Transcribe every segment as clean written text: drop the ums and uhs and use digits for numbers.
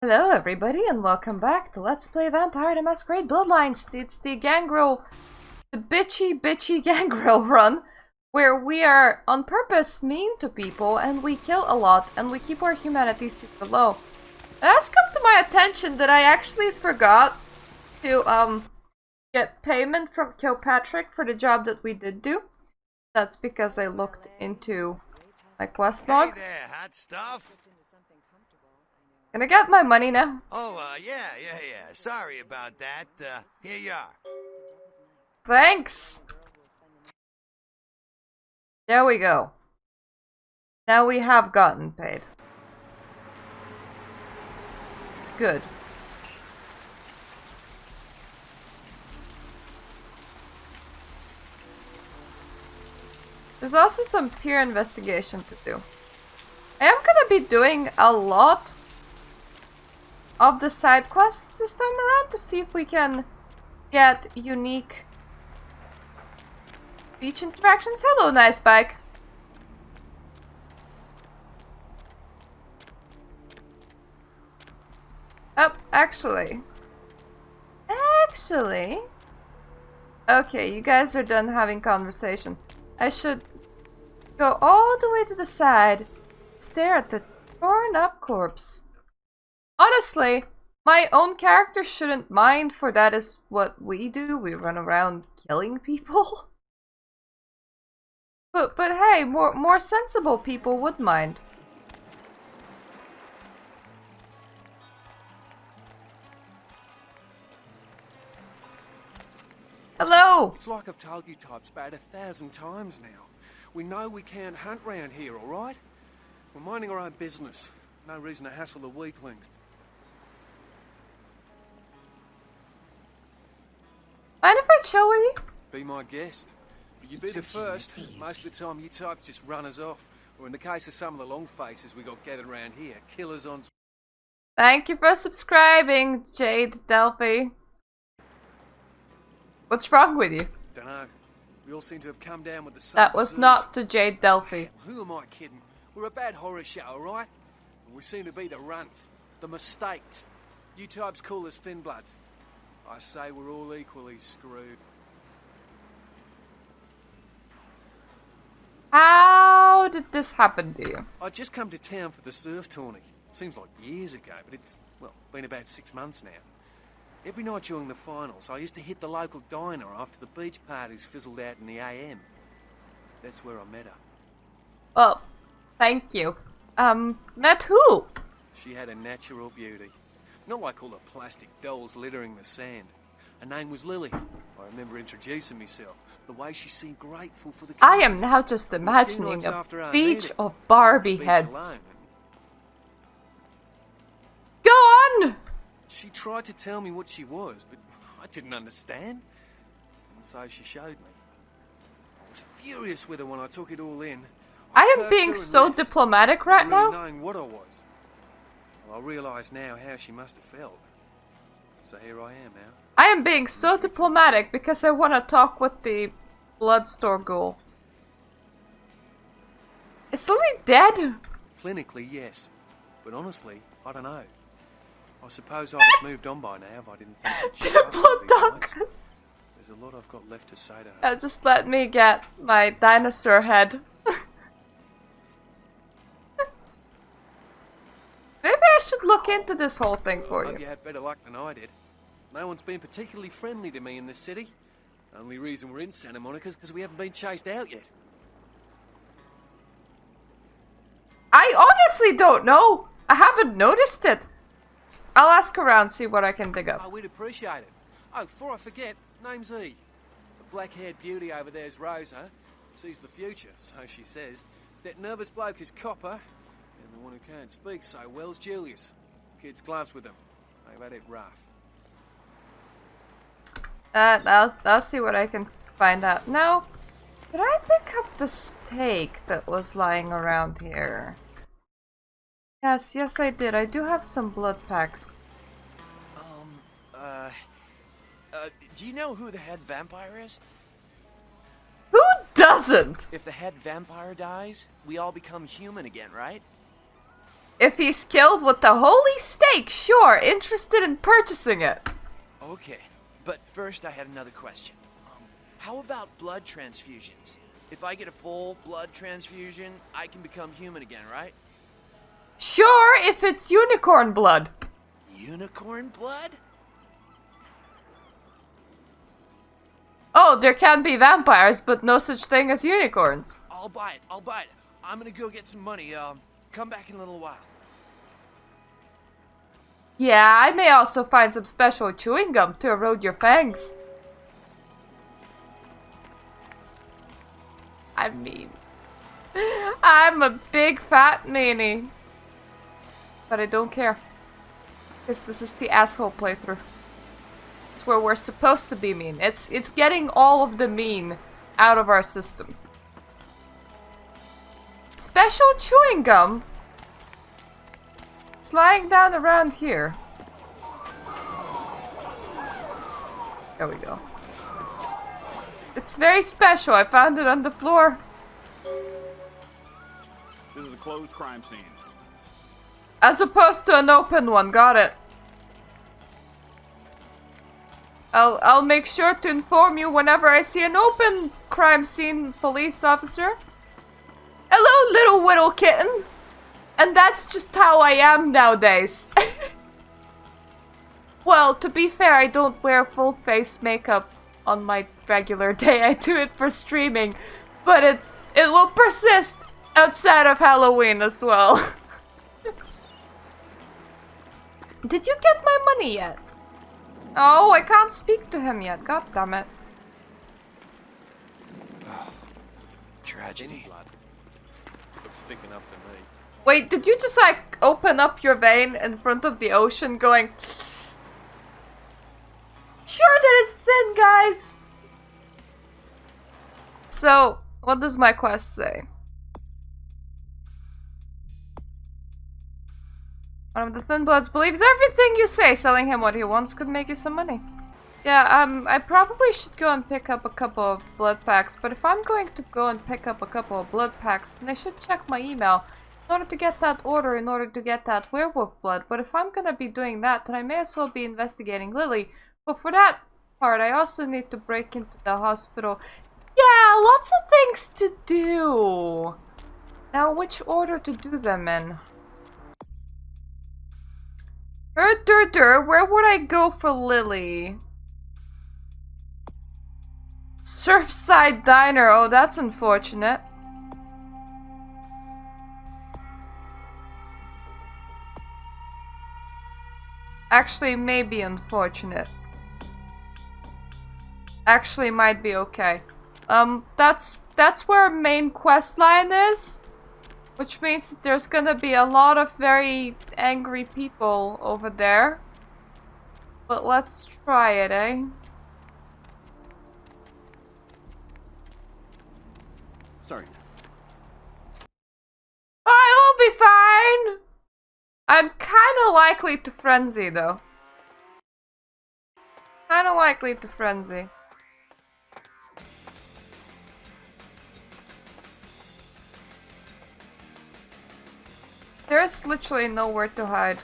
Hello everybody and welcome back to Let's Play Vampire the Masquerade Bloodlines. It's the Gangrel, the bitchy Gangrel run, where we are on purpose mean to people and we kill a lot and we keep our humanity super low. It has come to my attention that I actually forgot to get payment from Kilpatrick for the job that we did do. That's because I looked into my quest log. Hey there, hot stuff. Can I get my money now? Oh, yeah. Sorry about that. Here you are. Thanks! There we go. Now we have gotten paid. It's good. There's also some peer investigation to do. I am gonna be doing a lot of the side quests this time around to see if we can get unique beach interactions. Hello, nice bike. Oh, actually. Okay, you guys are done having conversation. I should go all the way to the side, stare at the torn up corpse. Honestly, my own character shouldn't mind, for that is what we do. We run around killing people. But hey, more sensible people would mind. Hello! It's like I've told you types about 1,000 times now. We know we can't hunt round here, alright? We're minding our own business. No reason to hassle the weaklings. Mind if I chill with you? Be my guest. You'd be the first. Most of the time you types just run us off. Or in the case of some of the long faces we got gathered around here, killers on... Thank you for subscribing, Jade Delphi. What's wrong with you? Dunno. We all seem to have come down with the same... That was not to Jade Delphi. Who am I kidding? We're a bad horror show, alright? And we seem to be the runts. The mistakes. You types call us thin bloods. I say we're all equally screwed. How did this happen to you? I just come to town for the surf tourney. Seems like years ago, but it's, well, been about 6 months now. Every night during the finals, I used to hit the local diner after the beach parties fizzled out in the AM. That's where I met her. Well, thank you. Met who? She had a natural beauty. Not like all the plastic dolls littering the sand. Her name was Lily. I remember introducing myself. The way she seemed grateful for the... I am now just imagining a beach of Barbie heads. Go on! She tried to tell me what she was, but I didn't understand. And so she showed me. I was furious with her when I took it all in. I am being so diplomatic right now. Knowing what I was. Well, I realise now how she must have felt. So here I am now. I am being so diplomatic because I want to talk with the Bloodstore ghoul. Is Lily dead? Clinically, yes. But honestly, I don't know. I suppose I'd have moved on by now if I didn't think she'd Diplodocus! There's a lot I've got left to say to her. Just let me get my dinosaur head. Maybe I should look into this whole thing for you. I hope you had better luck than I did. No one's been particularly friendly to me in this city. Only reason we're in Santa Monica is because we haven't been chased out yet. I honestly don't know. I haven't noticed it. I'll ask around, see what I can dig up. Oh, we'd appreciate it. Oh, before I forget, name's E. The black-haired beauty over there's Rosa. Sees the future, so she says. That nervous bloke is Copper. And the one who can't speak so well's Julius. Kids gloves with them. They've had it rough. I'll see what I can find out. Now, did I pick up the steak that was lying around here? Yes I did. I do have some blood packs. Do you know who the head vampire is? Who doesn't? If the head vampire dies, we all become human again, right? If he's killed with the holy stake, sure, interested in purchasing it. Okay, but first I had another question. How about blood transfusions? If I get a full blood transfusion, I can become human again, right? Sure, if it's unicorn blood. Unicorn blood? Oh, there can be vampires, but no such thing as unicorns. I'll buy it. I'm gonna go get some money. Come back in a little while. Yeah, I may also find some special chewing gum to erode your fangs. I mean, I'm a big fat meanie. But I don't care. Because this is the asshole playthrough. It's where we're supposed to be mean. It's getting all of the mean out of our system. Special chewing gum? It's lying down around here. There we go. It's very special. I found it on the floor. This is a closed crime scene. As opposed to an open one. Got it. I'll make sure to inform you whenever I see an open crime scene, police officer. Hello, little whittle kitten. And that's just how I am nowadays. Well, to be fair, I don't wear full face makeup on my regular day. I do it for streaming. But it will persist outside of Halloween as well. Did you get my money yet? Oh, I can't speak to him yet. God damn it. Tragedy. Blood. Looks thick enough to me. Wait, did you just like open up your vein in front of the ocean going... Sure that it's thin, guys! So, what does my quest say? One of the Thin Bloods believes everything you say. Selling him what he wants could make you some money. Yeah, I probably should go and pick up a couple of blood packs, but if I'm going to go and pick up a couple of blood packs, then I should check my email in order to get that order, in order to get that werewolf blood. But if I'm gonna be doing that, then I may as well be investigating Lily. But for that part, I also need to break into the hospital. Yeah, lots of things to do. Now, which order to do them in? Where would I go for Lily? Surfside Diner. Oh, that's unfortunate. Actually, maybe unfortunate. Actually, might be okay. That's where our main quest line is. Which means that there's gonna be a lot of very angry people over there. But let's try it, eh? Sorry. I will be fine! I'm kinda likely to frenzy, though. Kinda likely to frenzy. There's literally nowhere to hide.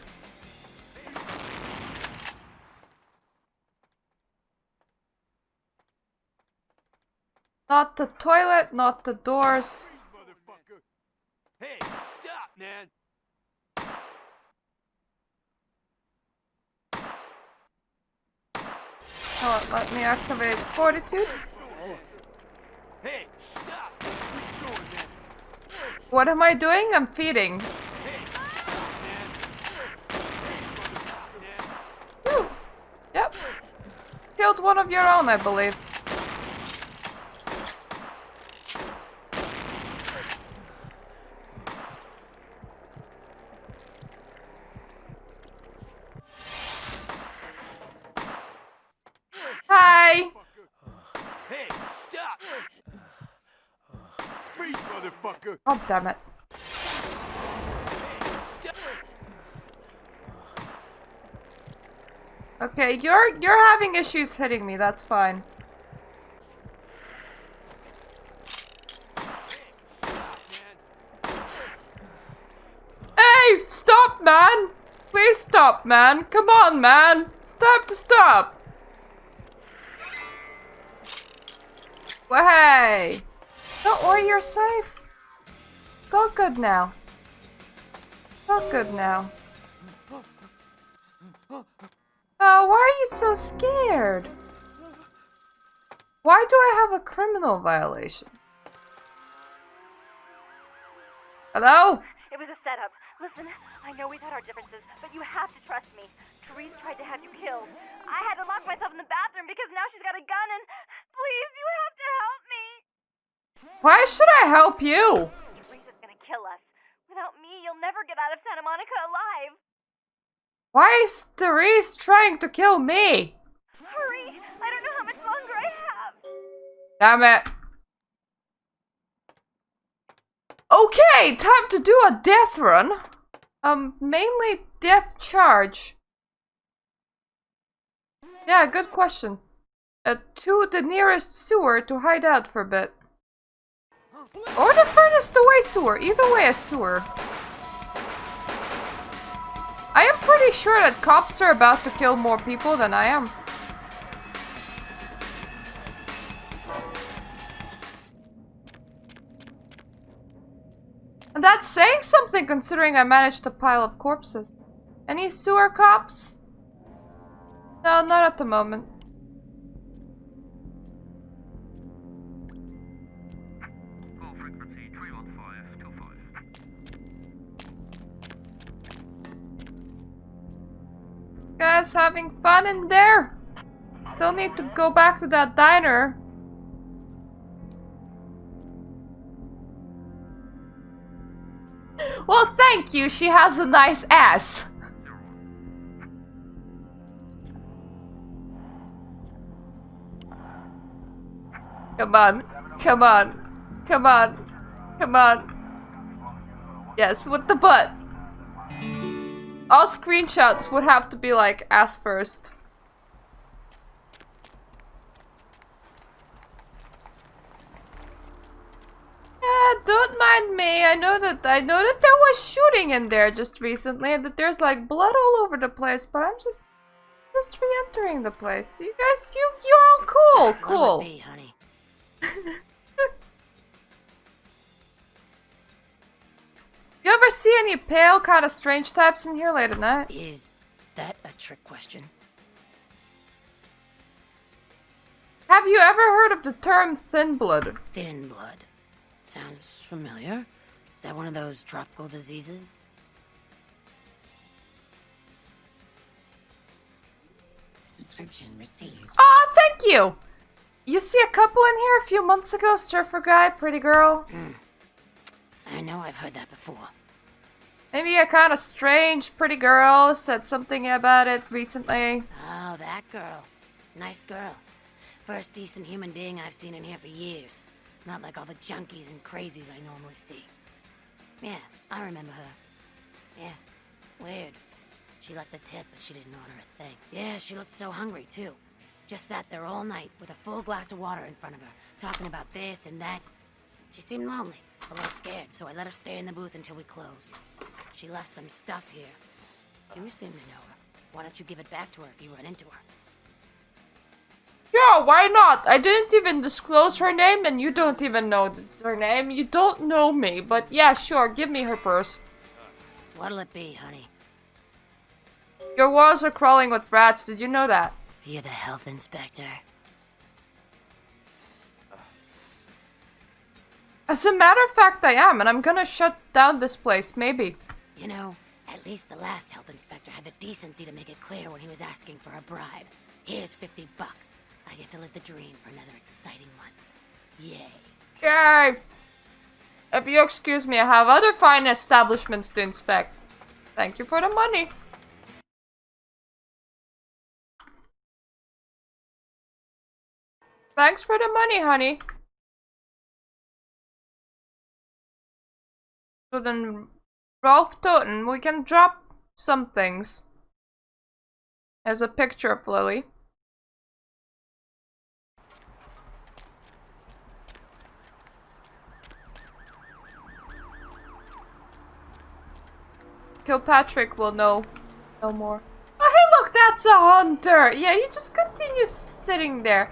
Not the toilet, not the doors. Hey, stop, man! Oh, let me activate fortitude. Hey, stop! Where you going, man? What am I doing? I'm feeding. Hey, stop, man! Stop, man! Whew. Yep. Killed one of your own, I believe. Hi! Hey, stop! Freeze, motherfucker! Oh, damn it. Okay, you're having issues hitting me, that's fine. Hey, stop! man! Please stop, man! Come on, man! It's time to stop! Well, hey! Don't worry, you're safe. It's all good now. It's all good now. Oh, why are you so scared? Why do I have a criminal violation? Hello? It was a setup. Listen, I know we've had our differences, but you have to trust me. Therese tried to have you killed. I had to lock myself in the bathroom because now she's got a gun and... Please, you have to help me. Why should I help you? Therese is gonna kill us. Without me, you'll never get out of Santa Monica alive. Why is Therese trying to kill me? Hurry! I don't know how much longer I have. Damn it. Okay, time to do a death run. Mainly death charge. Yeah, good question. To the nearest sewer to hide out for a bit. Or the furthest away sewer. Either way a sewer. I am pretty sure that cops are about to kill more people than I am. And that's saying something considering I managed a pile of corpses. Any sewer cops? No, not at the moment. Call frequency 31525. Guys, having fun in there? Still need to go back to that diner. Well, thank you. She has a nice ass. Come on. Come on. Come on. Come on. Yes, with the butt. All screenshots would have to be like ass first. Yeah, don't mind me. I know that there was shooting in there just recently and that there's like blood all over the place, but I'm just re-entering the place. You guys, you're all cool. Cool. Be, honey. You ever see any pale, kind of strange types in here late at night? Is that a trick question? Have you ever heard of the term thin blood? Thin blood. Sounds familiar. Is that one of those tropical diseases? Subscription received. Aw, thank you! You see a couple in here a few months ago? Surfer guy, pretty girl. I know I've heard that before. Maybe a kind of strange pretty girl said something about it recently. Oh, that girl. Nice girl. First decent human being I've seen in here for years. Not like all the junkies and crazies I normally see. Yeah, I remember her. Yeah, weird. She left a tip, but she didn't order a thing. Yeah, she looked so hungry, too. Just sat there all night with a full glass of water in front of her, talking about this and that. She seemed lonely, a little scared, so I let her stay in the booth until we closed. She left some stuff here. You seem to know her. Why don't you give it back to her if you run into her? Yeah, why not? I didn't even disclose her name and you don't even know her name. You don't know me, but yeah, sure, give me her purse. What'll it be, honey? Your walls are crawling with rats, did you know that? You're the health inspector. As a matter of fact, I am, and I'm gonna shut down this place, maybe. You know, at least the last health inspector had the decency to make it clear when he was asking for a bribe. Here's $50. I get to live the dream for another exciting month. Yay. Yay! If you excuse me, I have other fine establishments to inspect. Thank you for the money. Thanks for the money, honey. So then, Rolf Toten, we can drop some things. There's a picture of Lily. Kilpatrick will know more. Oh, hey, look, that's a hunter. Yeah, he just continues sitting there.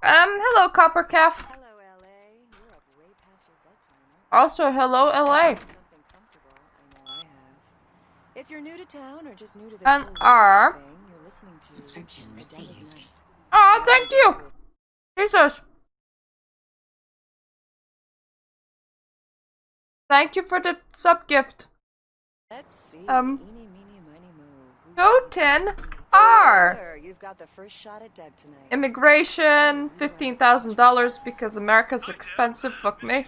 Hello, Copper Calf. Hello, LA. You're up way past your bedtime. Also, hello, LA. Something comfortable. I know I have. If you're new to town or just new to this And whole R. radio thing, you're listening to Subscription A Dead of received. Night. Oh, thank you. Jesus. Thank you for the sub gift. Let's see. Um, Eeny, meeny, miny, moe. Toten R. There, you've got the first shot at Deb tonight. Immigration, $15,000 because America's expensive, fuck me.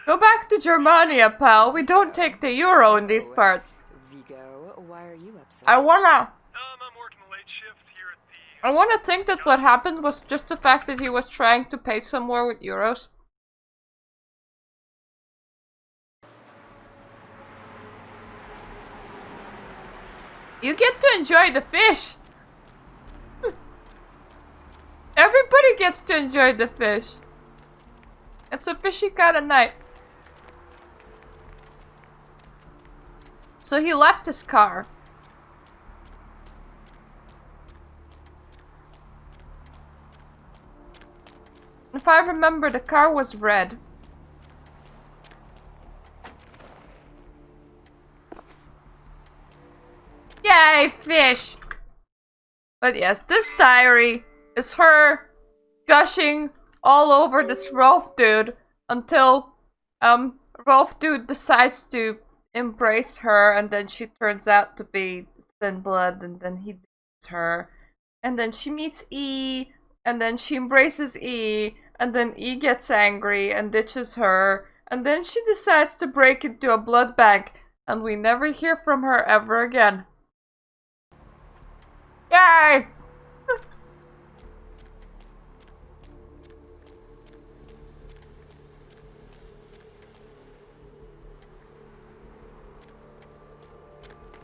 Go back to Germania, pal. We don't take the euro in these parts. Vigo, why are you upset? I wanna I'm working a late shift here at the... think that what happened was just the fact that he was trying to pay some more with euros. You get to enjoy the fish! Everybody gets to enjoy the fish. It's a fishy kind of night. So he left his car. If I remember, the car was red. Yay, fish! But yes, this diary is her gushing all over this Rolf dude until Rolf dude decides to embrace her, and then she turns out to be thin blood, and then he ditches her, and then she meets E, and then she embraces E, and then E gets angry and ditches her, and then she decides to break into a blood bank, and we never hear from her ever again. Yay!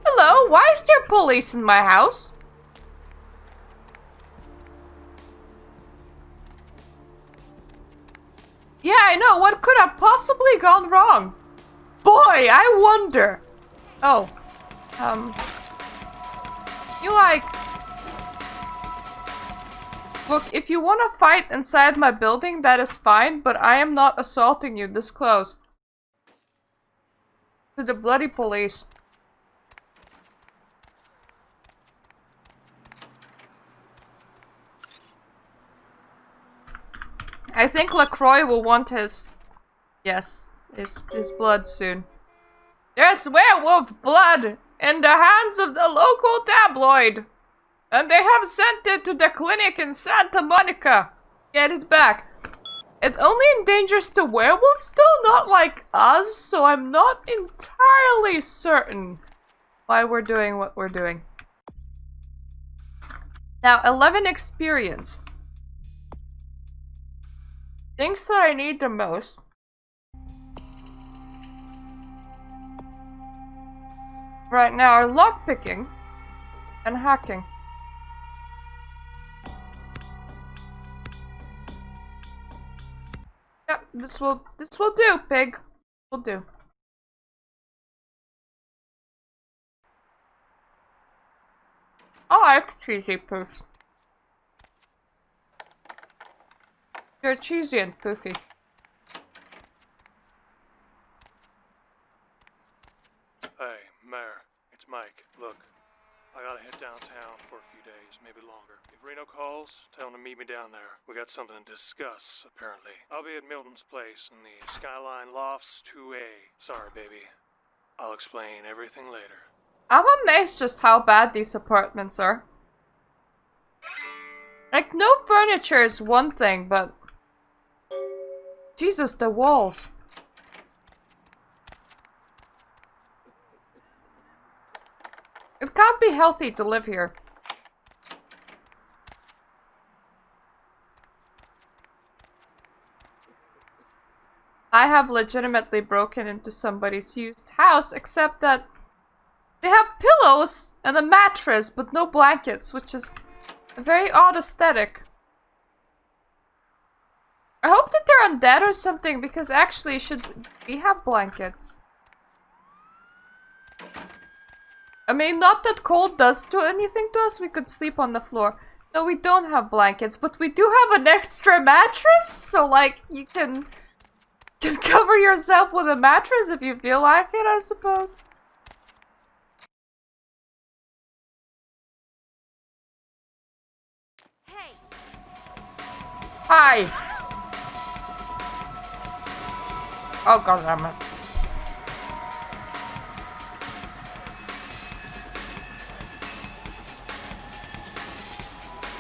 Hello, why is there police in my house? Yeah, I know, what could have possibly gone wrong? Boy, I wonder. Oh, you like... Look, if you want to fight inside my building, that is fine, but I am not assaulting you this close. To the bloody police. I think LaCroix will want his... Yes, his blood soon. There's werewolf blood in the hands of the local tabloid! And they have sent it to the clinic in Santa Monica. Get it back. It only endangers the werewolves though, not like us, so I'm not entirely certain why we're doing what we're doing. Now, 11 experience. Things that I need the most. Right now are lockpicking and hacking. Yep, this will do, pig. Will do. I like cheesy poofs. You're cheesy and poofy. Hey, Mayor, it's Mike. Look, I gotta head downtown for a few days, maybe longer. If Reno calls, tell him to meet me down there. We got something to discuss, apparently. I'll be at Milton's place in the Skyline Lofts 2A. Sorry, baby. I'll explain everything later. I'm amazed just how bad these apartments are. Like, no furniture is one thing, but... Jesus, the walls. It can't be healthy to live here. I have legitimately broken into somebody's used house, except that they have pillows and a mattress, but no blankets, which is a very odd aesthetic. I hope that they're undead or something, because actually should we have blankets? I mean, not that cold does do anything to us. We could sleep on the floor. No, we don't have blankets, but we do have an extra mattress. So, like, you can just cover yourself with a mattress if you feel like it, I suppose. Hey! Hi! Oh, god damn it.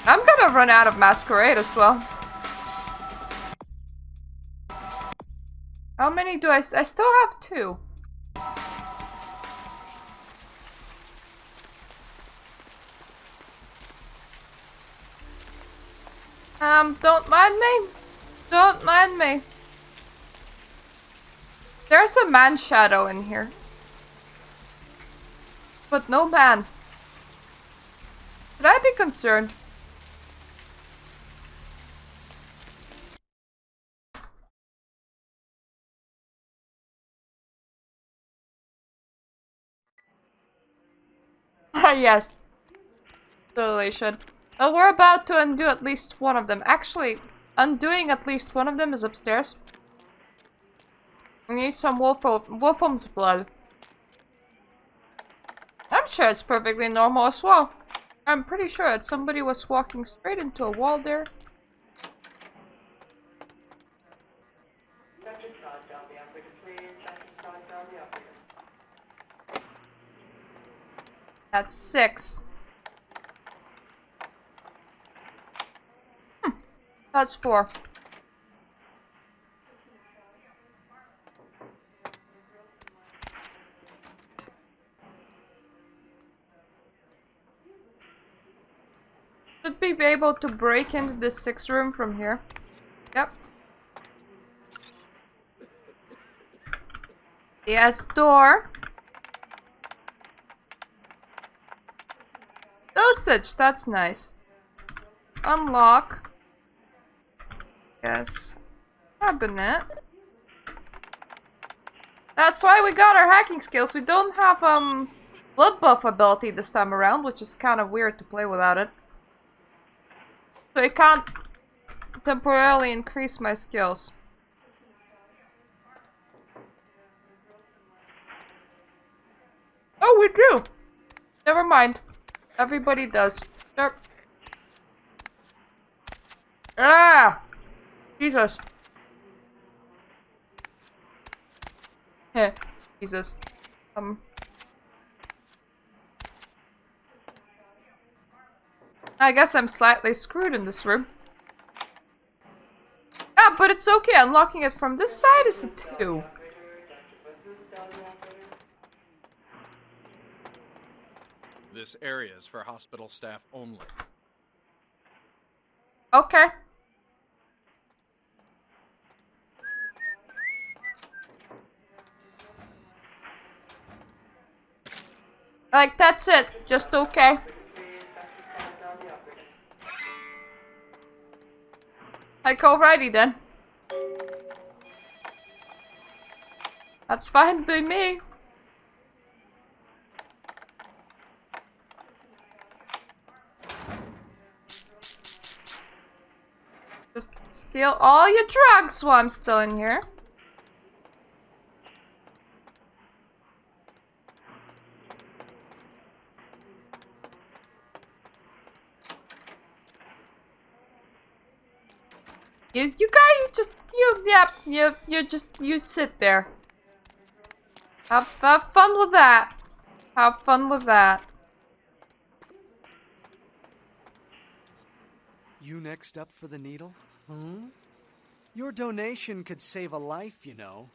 I'm gonna run out of Masquerade as well. How many do I still have 2. Don't mind me. Don't mind me. There's a man shadow in here. But no man. Should I be concerned? Yes. Totally should. Well, we're about to undo at least one of them. Actually, undoing at least one of them is upstairs. We need some Wolfham's blood. I'm sure it's perfectly normal as well. I'm pretty sure that somebody was walking straight into a wall there. That's 6. That's 4. Should we be able to break into this 6th room from here? Yep. Yes, door. Dosage, that's nice. Unlock. Yes. Cabinet. That's why we got our hacking skills. We don't have blood buff ability this time around, which is kind of weird to play without it. So I can't temporarily increase my skills. Oh, we do! Never mind. Everybody does. Yep. Ah! Jesus. Heh. Jesus. I guess I'm slightly screwed in this room. Ah, but it's okay. Unlocking it from this side is a 2. This area is for hospital staff only. Okay. Like, that's it. Just okay. Like, alrighty then. That's fine by me. Just steal all your drugs while I'm still in here. You sit there. Have fun with that. Have fun with that. You next up for the needle? Hmm? Your donation could save a life, you know.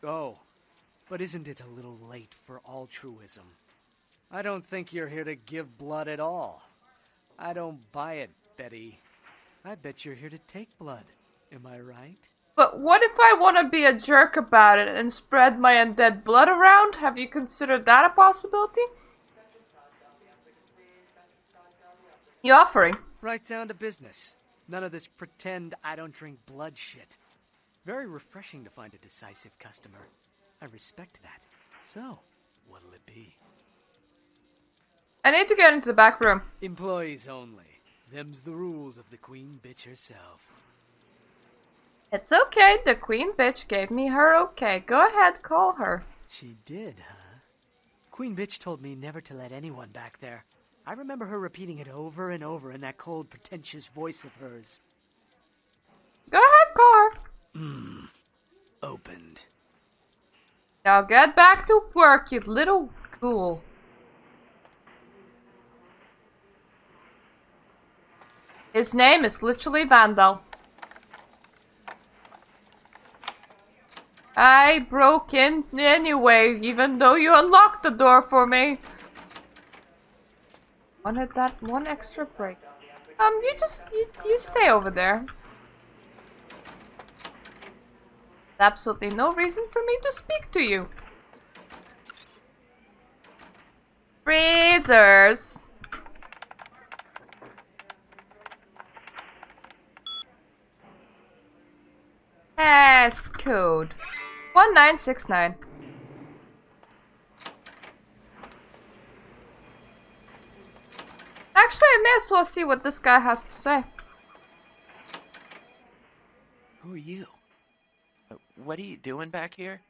Oh, but isn't it a little late for altruism? I don't think you're here to give blood at all. I don't buy it, Betty. I bet you're here to take blood. Am I right? But what if I want to be a jerk about it and spread my undead blood around? Have you considered that a possibility? You offering? Right down to business. None of this pretend I don't drink blood shit. Very refreshing to find a decisive customer. I respect that. So, What'll it be? I need to get into the back room. Employees only. Them's the rules of the queen bitch herself. It's okay, the queen bitch gave me her okay. Go ahead, call her. She did, huh? Queen bitch told me never to let anyone back there. I remember her repeating it over and over in that cold, pretentious voice of hers. Go ahead, call her. Opened. Now get back to work, you little ghoul. His name is literally Vandal. I broke in anyway, even though you unlocked the door for me. Wanted that one extra break. You stay over there. Absolutely no reason for me to speak to you. Freezers. Passcode 1969. Actually, I may as well see what this guy has to say. Who are you? What are you doing back here?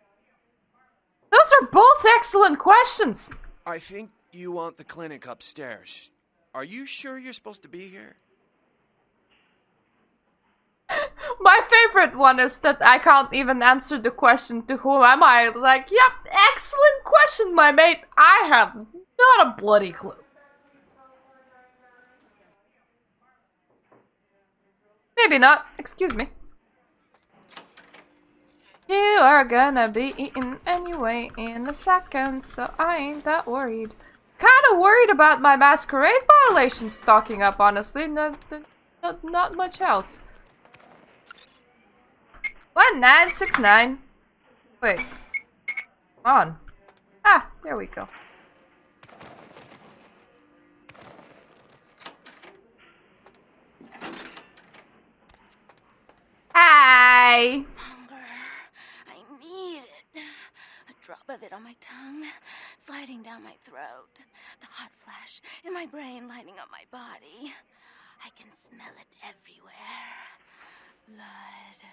Those are both excellent questions. I think you want the clinic upstairs. Are you sure you're supposed to be here? My favorite one is that I can't even answer the question, to whom am I? It's like, yep, excellent question, my mate. I have not a bloody clue. Maybe not. Excuse me. You are gonna be eaten anyway in a second, so I ain't that worried. Kinda worried about my masquerade violations stocking up, honestly. Not much else. 1969. Wait. Come on. Ah, there we go. Hi. Hunger. I need it. A drop of it on my tongue, sliding down my throat. The hot flash in my brain lighting up my body. I can smell it everywhere. Blood.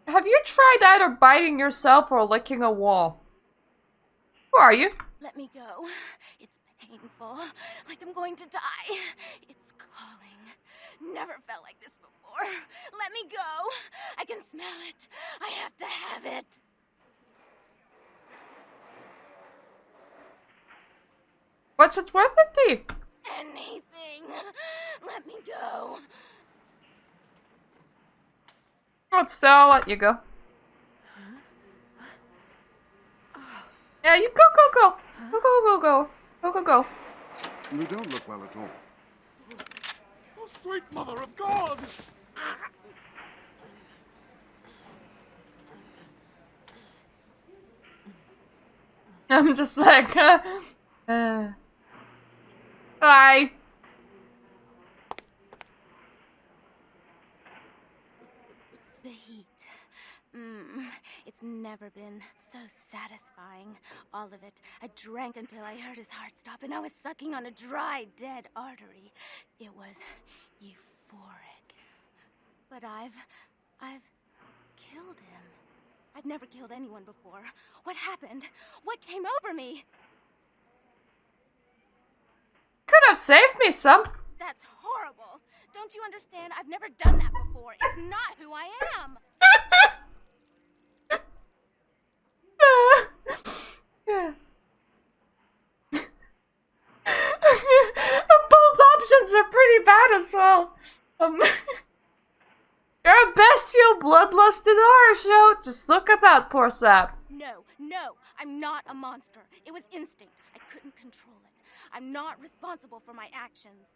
Have you tried either biting yourself or licking a wall? Who are you? Let me go. It's painful, like I'm going to die. It's calling. Never felt like this before. Let me go. I can smell it. I have to have it. What's it worth it to you? Anything. Let me go. But still, I'll let you go. Yeah, you go. Go. You don't look well at all. Oh, sweet mother of God! I'm just like, Bye. The heat. It's never been so satisfying. All of it. I drank until I heard his heart stop and I was sucking on a dry, dead artery. It was euphoric. But I've killed him. I've never killed anyone before. What happened? What came over me? Could have saved me some. That's horrible. Don't you understand? I've never done that before. It's not who I am. Both options are pretty bad as well. You're a bestial, bloodlusted horror show. Just look at that poor sap. No, I'm not a monster. It was instinct. I couldn't control it. I'm not responsible for my actions.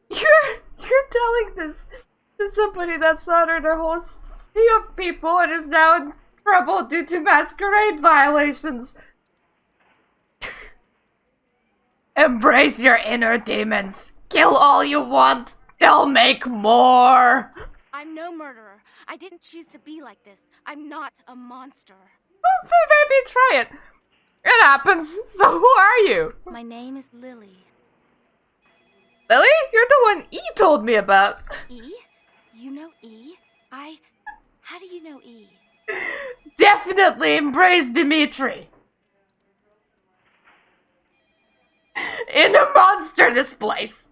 You're telling this to somebody that slaughtered a whole sea of people and is now in trouble due to masquerade violations. Embrace your inner demons. Kill all you want. They'll make more. I'm no murderer. I didn't choose to be like this. I'm not a monster. Maybe try it. It happens. So who are you? My name is Lily. Lily? You're the one E told me about. E? You know E? How do you know E? Definitely embrace Dimitri. In a monster, this place.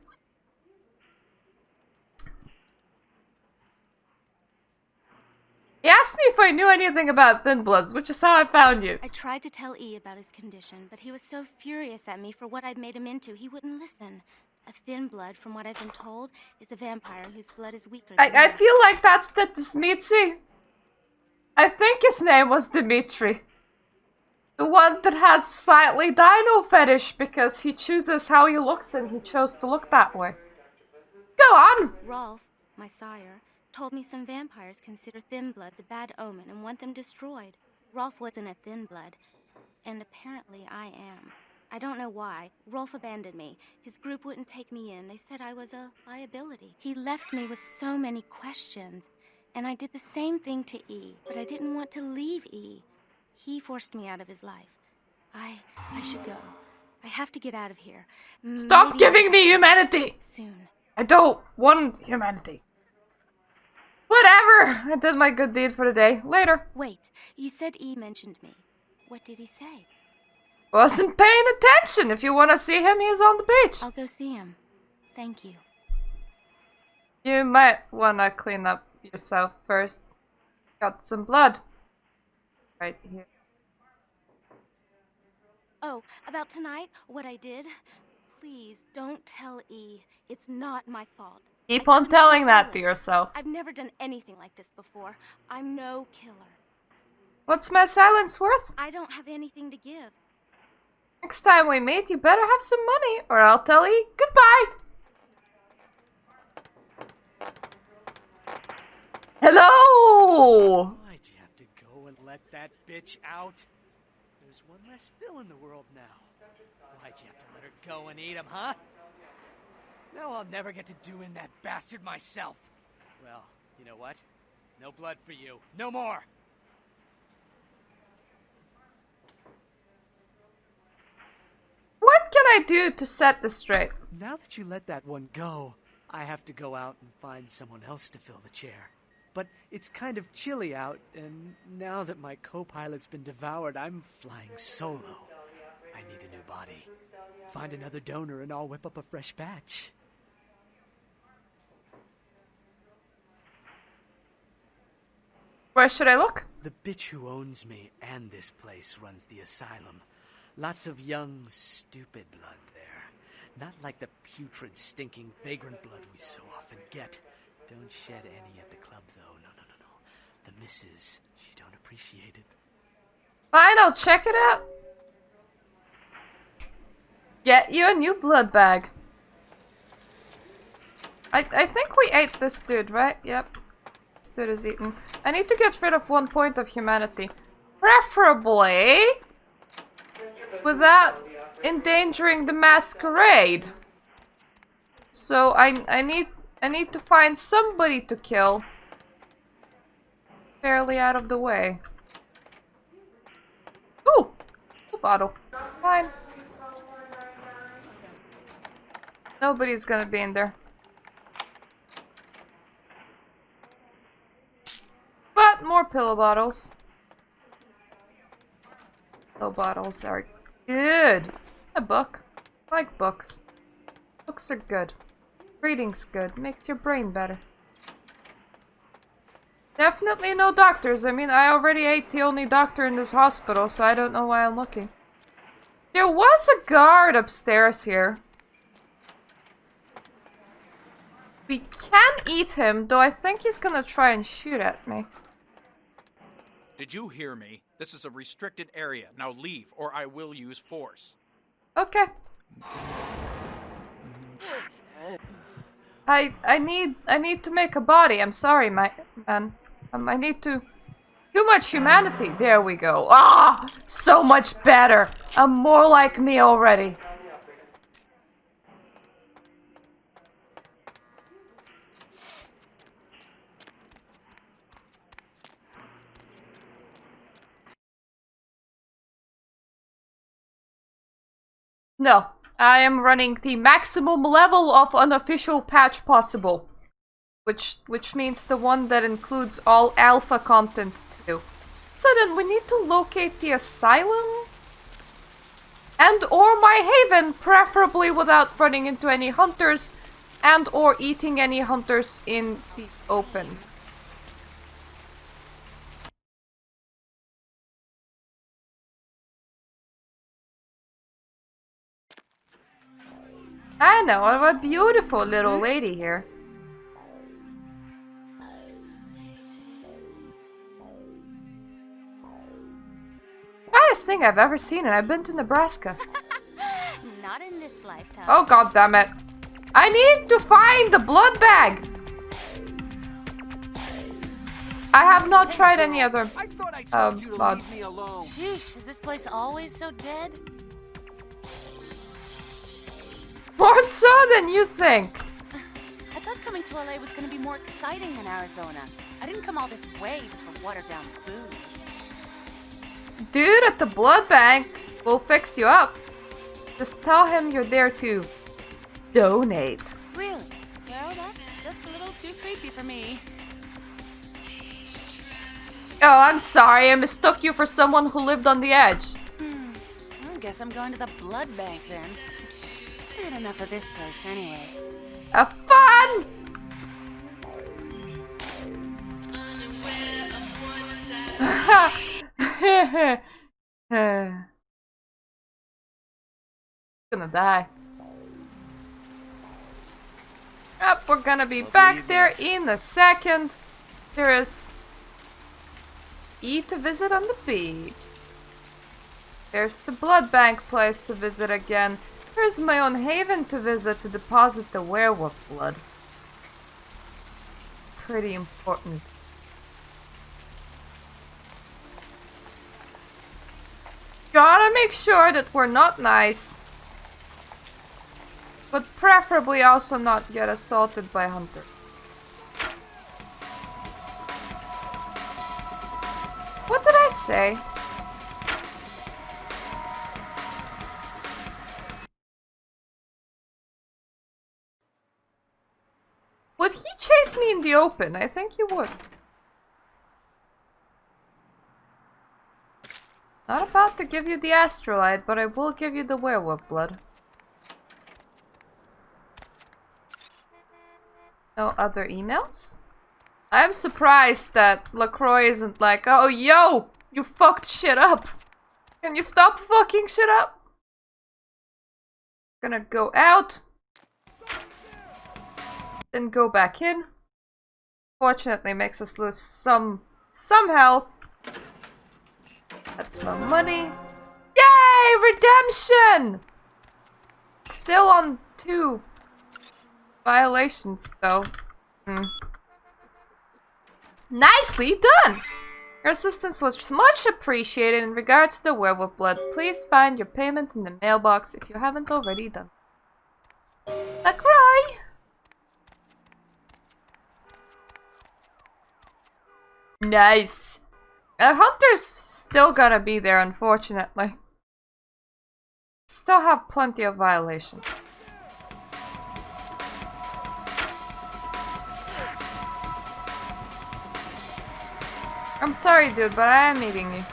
He asked me if I knew anything about Thin Bloods, which is how I found you. I tried to tell E about his condition, but he was so furious at me for what I'd made him into, he wouldn't listen. A thin blood, from what I've been told, is a vampire whose blood is weaker than I yours. feel like that's the Smitsi. I think his name was Dimitri. The one that has slightly dino fetish because he chooses how he looks and he chose to look that way. Go on! Rolf, my sire, told me some vampires consider thin bloods a bad omen and want them destroyed. Rolf wasn't a thin blood, and apparently I am. I don't know why. Rolf abandoned me. His group wouldn't take me in. They said I was a liability. He left me with so many questions, and I did the same thing to E, but I didn't want to leave E. He forced me out of his life. I should go. I have to get out of here. Stop Maybe giving me humanity! soon. I don't want humanity. Whatever! I did my good deed for the day. Later. Wait, you said E mentioned me. What did he say? Wasn't paying attention. If you want to see him, he's on the beach. I'll go see him. Thank you. You might want to clean up yourself first. Got some blood. Right here. Oh, about tonight, what I did? Please, don't tell E. It's not my fault. Keep on telling that to yourself. I've never done anything like this before. I'm no killer. What's my silence worth? I don't have anything to give. Next time we meet, you better have some money, or I'll tell you goodbye. Hello! Why'd you have to go and let that bitch out? There's one less Phil in the world now. Why'd you have to let her go and eat him, huh? Now I'll never get to do in that bastard myself. Well, you know what? No blood for you. No more! What can I do to set this straight? Now that you let that one go, I have to go out and find someone else to fill the chair. But it's kind of chilly out, and now that my co-pilot's been devoured, I'm flying solo. I need a new body. Find another donor and I'll whip up a fresh batch. Where should I look? The bitch who owns me and this place runs the asylum. Lots of young, stupid blood there. Not like the putrid, stinking, vagrant blood we so often get. Don't shed any at the club, though. No. The missus, she don't appreciate it. Fine, I'll check it out. Get you a new blood bag. I think we ate this dude, right? Yep. This dude is eaten. I need to get rid of 1 point of humanity. Preferably without endangering the masquerade. So I need to find somebody to kill. Fairly out of the way. Ooh! A bottle. Fine. Nobody's gonna be in there. But more pillow bottles. Pillow bottles are good. A book. I like books. Books are good. Reading's good. Makes your brain better. Definitely no doctors. I mean, I already ate the only doctor in this hospital, so I don't know why I'm looking. There was a guard upstairs here. We can eat him, though I think he's gonna try and shoot at me. Did you hear me? This is a restricted area. Now leave, or I will use force. Okay. I need to make a body. I'm sorry, man. I need to... Too much humanity. There we go. Ah! So much better. I'm more like me already. No, I am running the maximum level of unofficial patch possible. Which means the one that includes all alpha content too. So then we need to locate the asylum and or my haven, preferably without running into any hunters and or eating any hunters in the open. I know, what a beautiful little lady here. Highest thing I've ever seen, and I've been to Nebraska. Not in this lifetime. Oh god damn it. I need to find the blood bag! I have not tried any other mods. Sheesh, is this place always so dead? More so than you think. I thought coming to LA was gonna be more exciting than Arizona. I didn't come all this way just for watered down booze. Dude at the blood bank will fix you up. Just tell him you're there to donate. Really? Well, that's just a little too creepy for me. Oh, I'm sorry. I mistook you for someone who lived on the edge. I guess I'm going to the blood bank then. Had enough of this place anyway. Have fun! Gonna die. Yep, we're gonna be back there in a second. There is E to visit on the beach. There's the blood bank place to visit again. There's my own haven to visit to deposit the werewolf blood. It's pretty important. Gotta make sure that we're not nice. But preferably also not get assaulted by hunters. What did I say? Would he chase me in the open? I think he would. Not about to give you the astrolite, but I will give you the werewolf blood. No other emails? I'm surprised that LaCroix isn't like, oh yo, you fucked shit up. Can you stop fucking shit up? Gonna go out. Then go back in. Fortunately makes us lose some health. That's my money. Yay! Redemption! Still on 2 violations though. Nicely done! Your assistance was much appreciated in regards to the werewolf blood. Please find your payment in the mailbox if you haven't already done. LaCroix! Nice. Hunter's still gonna be there, unfortunately. Still have plenty of violations. I'm sorry, dude, but I am eating you.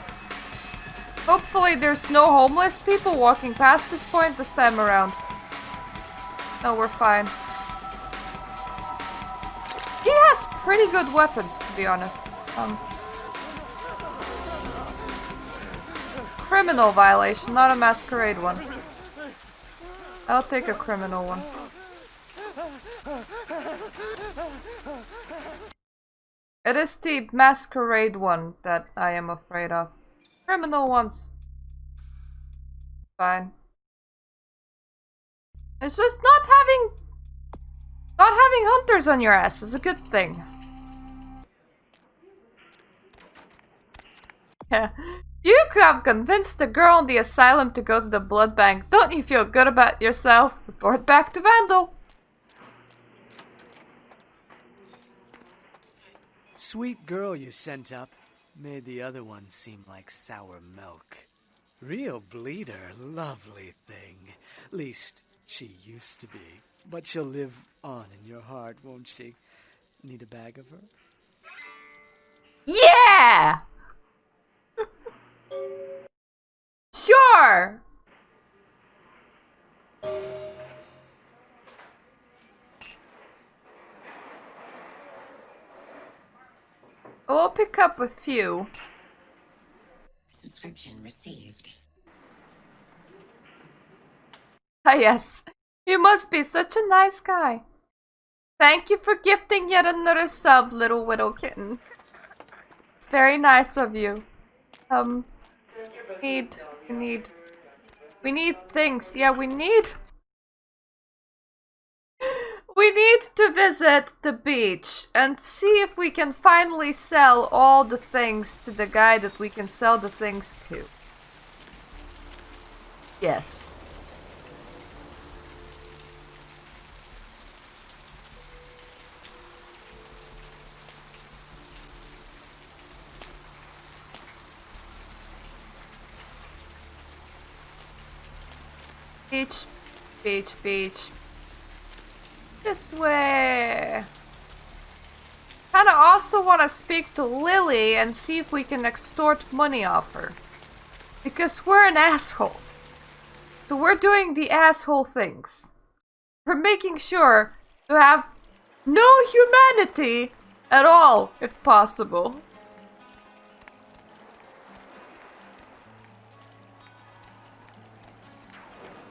Hopefully there's no homeless people walking past this point this time around. No, we're fine. He has pretty good weapons, to be honest. Criminal violation, not a masquerade one. I'll take a criminal one. It is the masquerade one that I am afraid of. Criminal ones. Fine. It's just not having hunters on your ass is a good thing. Yeah. You have convinced the girl in the asylum to go to the blood bank. Don't you feel good about yourself? Report back to Vandal. Sweet girl you sent up. Made the other ones seem like sour milk. Real bleeder, lovely thing. Least she used to be. But she'll live on in your heart, won't she? Need a bag of her? Yeah! Sure! We'll pick up a few. Subscription received. Ah yes, you must be such a nice guy. Thank you for gifting yet another sub, little widow kitten. It's very nice of you. We need things. Yeah, we need to visit the beach and see if we can finally sell all the things to the guy that we can sell the things to. Yes. Beach, beach, beach. This way. Kinda also want to speak to Lily and see if we can extort money off her. Because we're an asshole. So we're doing the asshole things. We're making sure to have no humanity at all, if possible.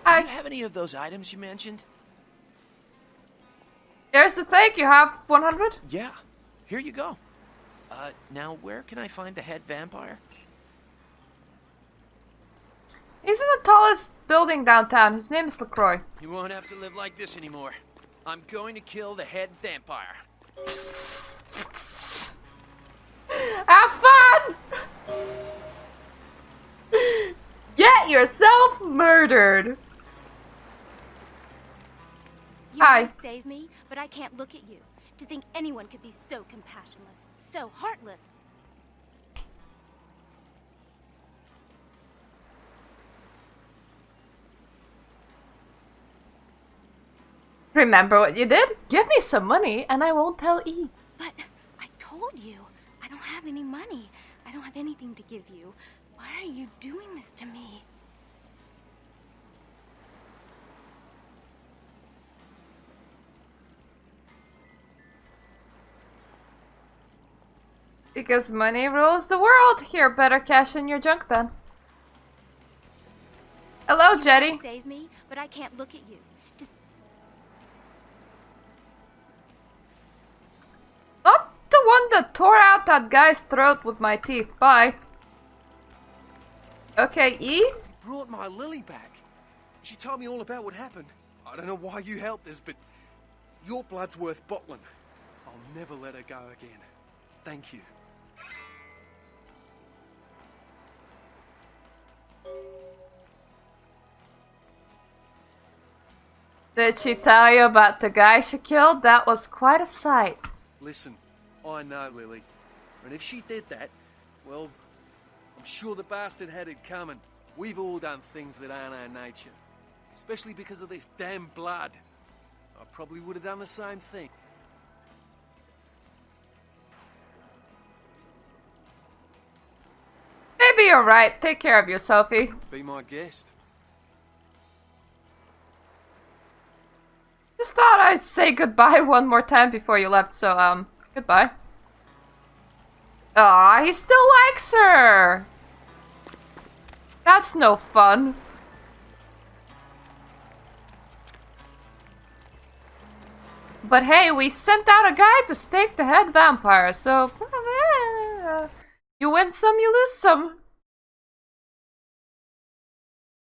Do you have any of those items you mentioned? There's the thing, you have 100? Yeah, here you go. Now where can I find the head vampire? He's in the tallest building downtown. His name is LaCroix. You won't have to live like this anymore. I'm going to kill the head vampire. Have fun! Get yourself murdered! You Hi. might have saved me, but I can't look at you. To think anyone could be so compassionless, so heartless. Remember what you did? Give me some money and I won't tell E. But I told you, I don't have any money. I don't have anything to give you. Why are you doing this to me? Because money rules the world. Here, better cash in your junk then. Hello, You Jetty. might have saved me, but I can't look at you. Not the one that tore out that guy's throat with my teeth. Bye. Okay, E? You brought my Lily back. She told me all about what happened. I don't know why you helped us, but your blood's worth bottling. I'll never let her go again. Thank you. Did she tell you about the guy she killed? That was quite a sight. Listen, I know Lily. And if she did that, well, I'm sure the bastard had it coming. We've all done things that aren't our nature. Especially because of this damn blood. I probably would have done the same thing. Maybe you're right. Take care of yourself, E. Be my guest. Just thought I'd say goodbye one more time before you left, so, goodbye. Aw, he still likes her! That's no fun. But hey, we sent out a guy to stake the head vampire, so... You win some, you lose some.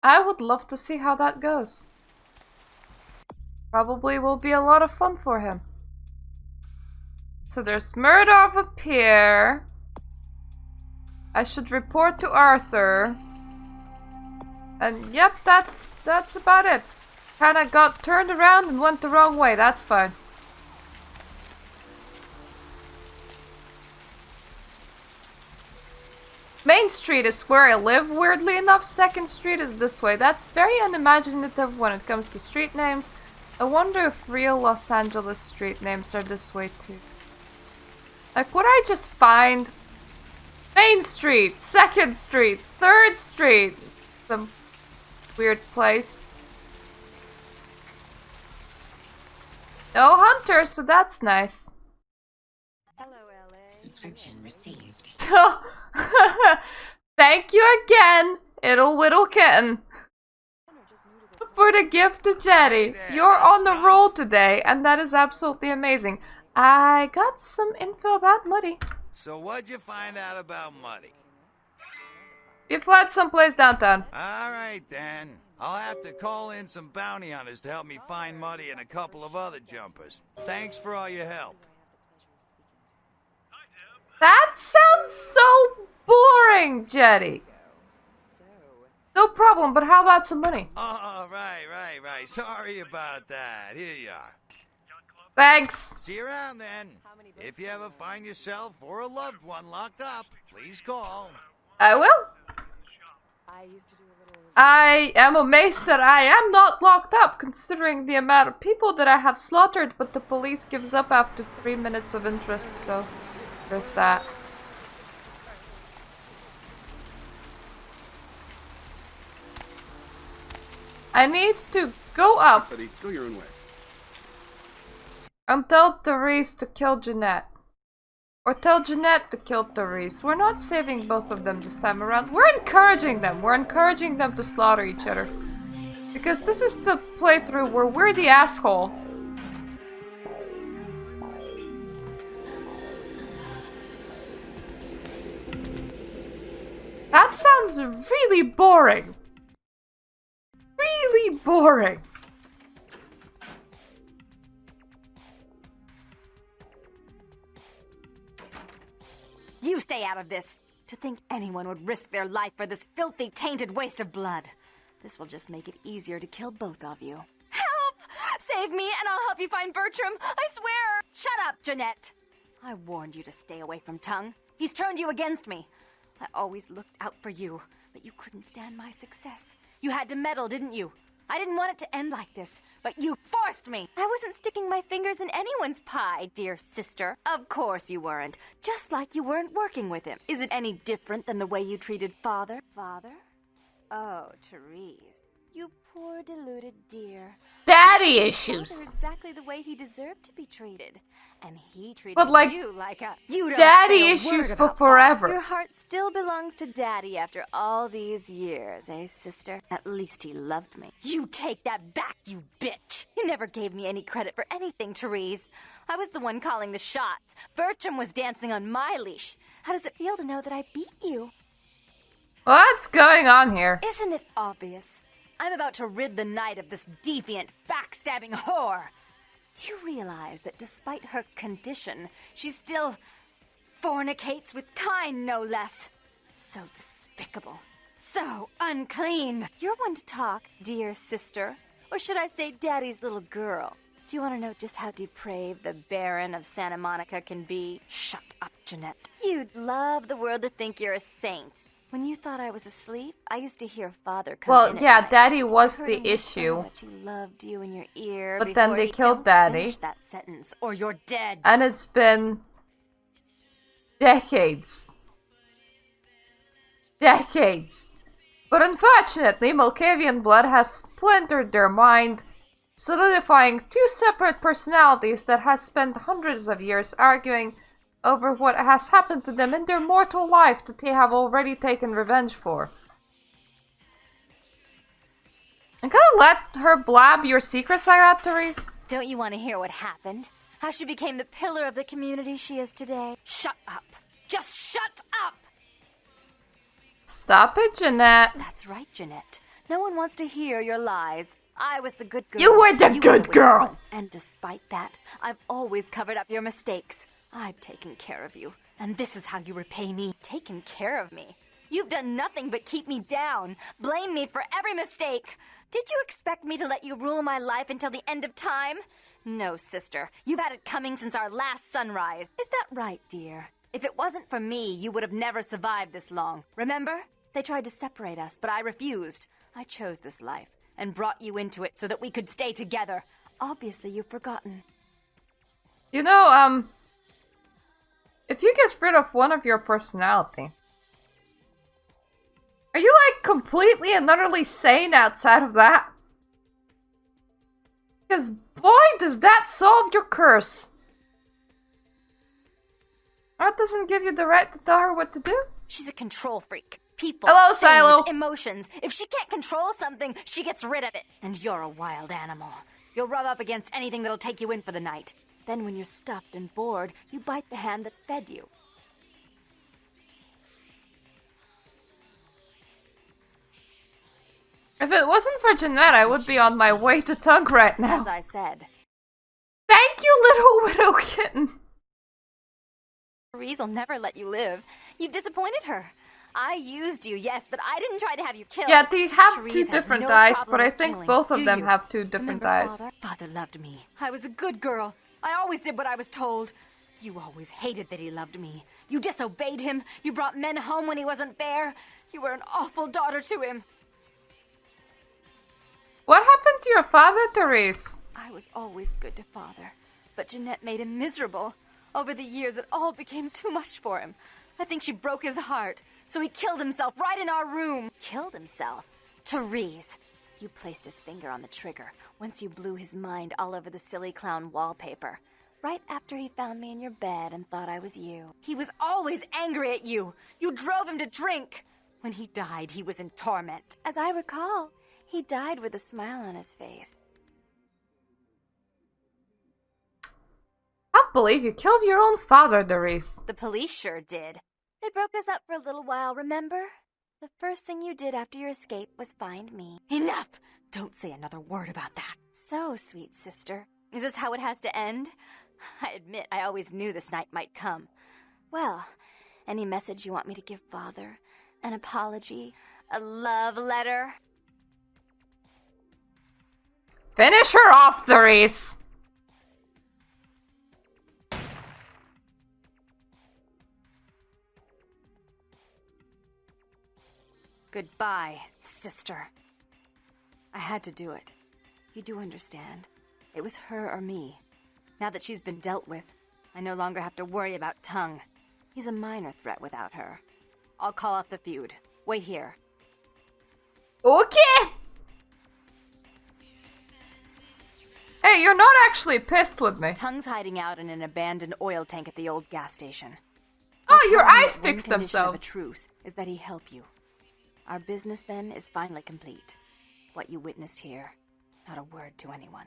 I would love to see how that goes. Probably will be a lot of fun for him. So there's murder of a peer. I should report to Arthur. And yep, that's about it. Kinda got turned around and went the wrong way, that's fine. Main Street is where I live, weirdly enough. 2nd Street is this way. That's very unimaginative when it comes to street names. I wonder if real Los Angeles street names are this way too. Like, would I just find Main Street, 2nd Street, 3rd Street? Some weird place. No hunters, so that's nice. Hello, LA. Subscription received. Thank you again, Ittle Whittle Kitten, for the gift to Jetty. You're on the roll today, and that is absolutely amazing. I got some info about Muddy. So what'd you find out about Muddy? You fled someplace downtown. All right, then. I'll have to call in some bounty hunters to help me find Muddy and a couple of other jumpers. Thanks for all your help. That sounds so boring, Jetty. No problem, but how about some money? Oh, right. Sorry about that. Here you are. Thanks. See you around then. If you ever find yourself or a loved one locked up, please call. I will. I am amazed that I am not locked up, considering the amount of people that I have slaughtered, but the police gives up after 3 minutes of interest, so there's that. I need to go up Go your own way. and tell Therese to kill Jeanette. Or tell Jeanette to kill Therese. We're not saving both of them this time around. We're encouraging them. We're encouraging them to slaughter each other. Because this is the playthrough where we're the asshole. That sounds really boring. Really boring. You stay out of this. To think anyone would risk their life for this filthy, tainted waste of blood. This will just make it easier to kill both of you. Help! Save me and I'll help you find Bertram. I swear! Shut up, Jeanette. I warned you to stay away from Tongue. He's turned you against me. I always looked out for you, but you couldn't stand my success. You had to meddle, didn't you? I didn't want it to end like this, but you forced me. I wasn't sticking my fingers in anyone's pie, dear sister. Of course you weren't. Just like you weren't working with him. Is it any different than the way you treated Father? Father? Oh, Therese. You poor deluded dear. Daddy Father issues. exactly the way he deserved to be treated. And he treated But, like, you like a... You don't daddy say a issues word for about forever. Your heart still belongs to Daddy after all these years, eh, sister? At least he loved me. You take that back, you bitch! You never gave me any credit for anything, Therese. I was the one calling the shots. Bertram was dancing on my leash. How does it feel to know that I beat you? What's going on here? Isn't it obvious? I'm about to rid the night of this deviant, backstabbing whore. Do you realize that despite her condition, she still fornicates with Kine, no less? So despicable. So unclean. You're one to talk, dear sister. Or should I say Daddy's little girl? Do you want to know just how depraved the Baron of Santa Monica can be? Shut up, Jeanette. You'd love the world to think you're a saint. When you thought I was asleep, I used to hear Father come in. Well, yeah, night. Daddy was I heard the him whisper issue. how much he loved you in your ear. But then before they he- killed Don't Daddy. finish that sentence, or you're dead. And it's been decades. Decades. But unfortunately, Malkavian blood has splintered their mind, solidifying two separate personalities that has spent hundreds of years arguing over what has happened to them in their mortal life that they have already taken revenge for. I'm gonna let her blab your secrets like that, Therese. Don't you want to hear what happened? How she became the pillar of the community she is today? Shut up. Just shut up! Stop it, Jeanette. That's right, Jeanette. No one wants to hear your lies. I was the good girl. You were the good weak girl. one. And despite that, I've always covered up your mistakes. I've taken care of you. And this is how you repay me. Taken care of me. You've done nothing but keep me down. Blame me for every mistake. Did you expect me to let you rule my life until the end of time? No, sister. You've had it coming since our last sunrise. Is that right, dear? If it wasn't for me, you would have never survived this long. Remember? They tried to separate us, but I refused. I chose this life and brought you into it so that we could stay together. Obviously, you've forgotten. You know, if you get rid of one of your personality, are you like completely and utterly sane outside of that? Because boy, does that solve your curse. That doesn't give you the right to tell her what to do. She's a control freak. People, hello, things, Silo. Emotions. If she can't control something, she gets rid of it. And you're a wild animal. You'll rub up against anything that'll take you in for the night. Then when you're stuffed and bored, you bite the hand that fed you. If it wasn't for Jeanette, I would be on my way to Tongue right now. As I said. Thank you, little widow kitten. Therese will never let you live. You've disappointed her. I used you, yes, but I didn't try to have you killed. Yeah, they have Therese two different no eyes, problem but I with think killing. both of Do them you? have two different Remember eyes. Father? Father loved me. I was a good girl. I always did what I was told. You always hated that he loved me. You disobeyed him. You brought men home when he wasn't there. You were an awful daughter to him. What happened to your father, Therese? I was always good to Father, but Jeanette made him miserable. Over the years, it all became too much for him. I think she broke his heart, so he killed himself right in our room. Killed himself? Therese, you placed his finger on the trigger once you blew his mind all over the silly clown wallpaper. Right after he found me in your bed and thought I was you. He was always angry at you. You drove him to drink. When he died, he was in torment. As I recall, he died with a smile on his face. I can't believe you killed your own father, Therese. The police sure did. They broke us up for a little while, remember? The first thing you did after your escape was find me. Enough! Don't say another word about that. So, sweet sister. Is this how it has to end? I admit I always knew this night might come. Well, any message you want me to give Father? An apology? A love letter? Finish her off, Therese! Goodbye, sister. I had to do it. You do understand. It was her or me. Now that she's been dealt with, I no longer have to worry about Tongue. He's a minor threat without her. I'll call off the feud. Wait here. Okay! Hey, you're not actually pissed with me. Tongue's hiding out in an abandoned oil tank at the old gas station. Oh, your Tell him eyes that one fixed condition of a themselves. truce is that he help you. Our business then is finally complete. What you witnessed here, not a word to anyone.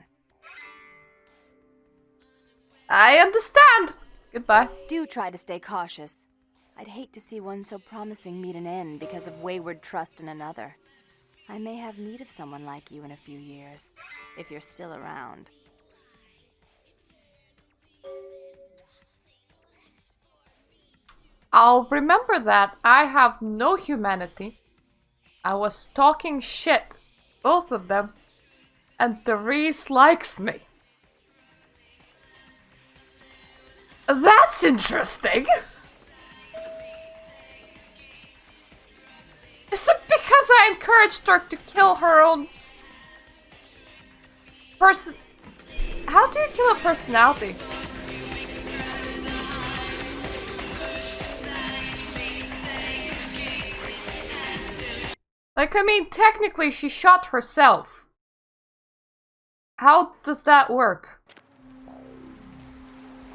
I understand. Goodbye. Do try to stay cautious. I'd hate to see one so promising meet an end because of wayward trust in another. I may have need of someone like you in a few years, if you're still around. I'll remember that. I have no humanity. I was talking shit. Both of them. And Therese likes me. That's interesting. Is it because I encouraged her to kill her own person? How do you kill a personality? Like, I mean, technically she shot herself. How does that work?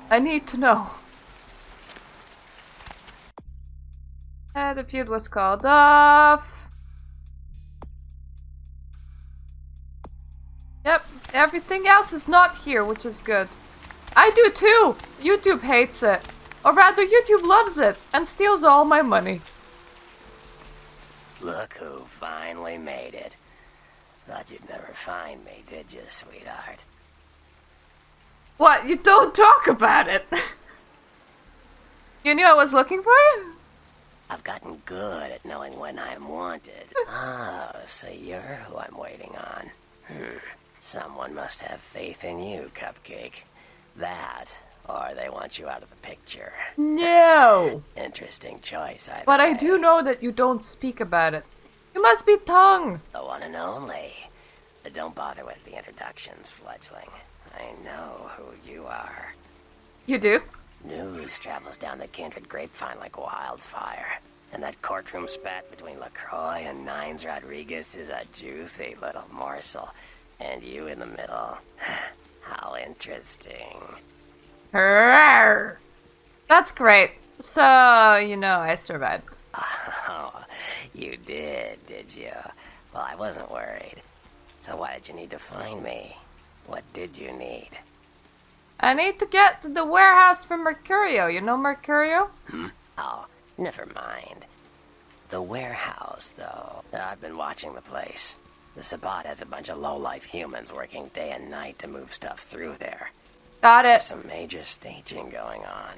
I need to know. The feud was called off. Yep, everything else is not here, which is good. I do too! YouTube hates it. Or rather, YouTube loves it and steals all my money. Look who finally made it. Thought you'd never find me, did you, sweetheart? What? You don't talk about it! You knew I was looking for you? I've gotten good at knowing when I'm wanted. Oh, so you're who I'm waiting on. Someone must have faith in you, Cupcake. That, or they want you out of the picture. No! Interesting choice, either But I way. do know that you don't speak about it. You must be tongue! The one and only. But don't bother with the introductions, fledgling. I know who you are. You do? News travels down the kindred grapevine like wildfire. And that courtroom spat between LaCroix and Nines Rodriguez is a juicy little morsel. And you in the middle. How interesting. Rawr. That's great. So, you know, I survived. Oh, you did you? Well, I wasn't worried. So why did you need to find me? What did you need? I need to get to the warehouse for Mercurio. You know Mercurio? Oh, never mind. The warehouse, though. I've been watching the place. The Sabbat has a bunch of low-life humans working day and night to move stuff through there. Got it. There's some major staging going on.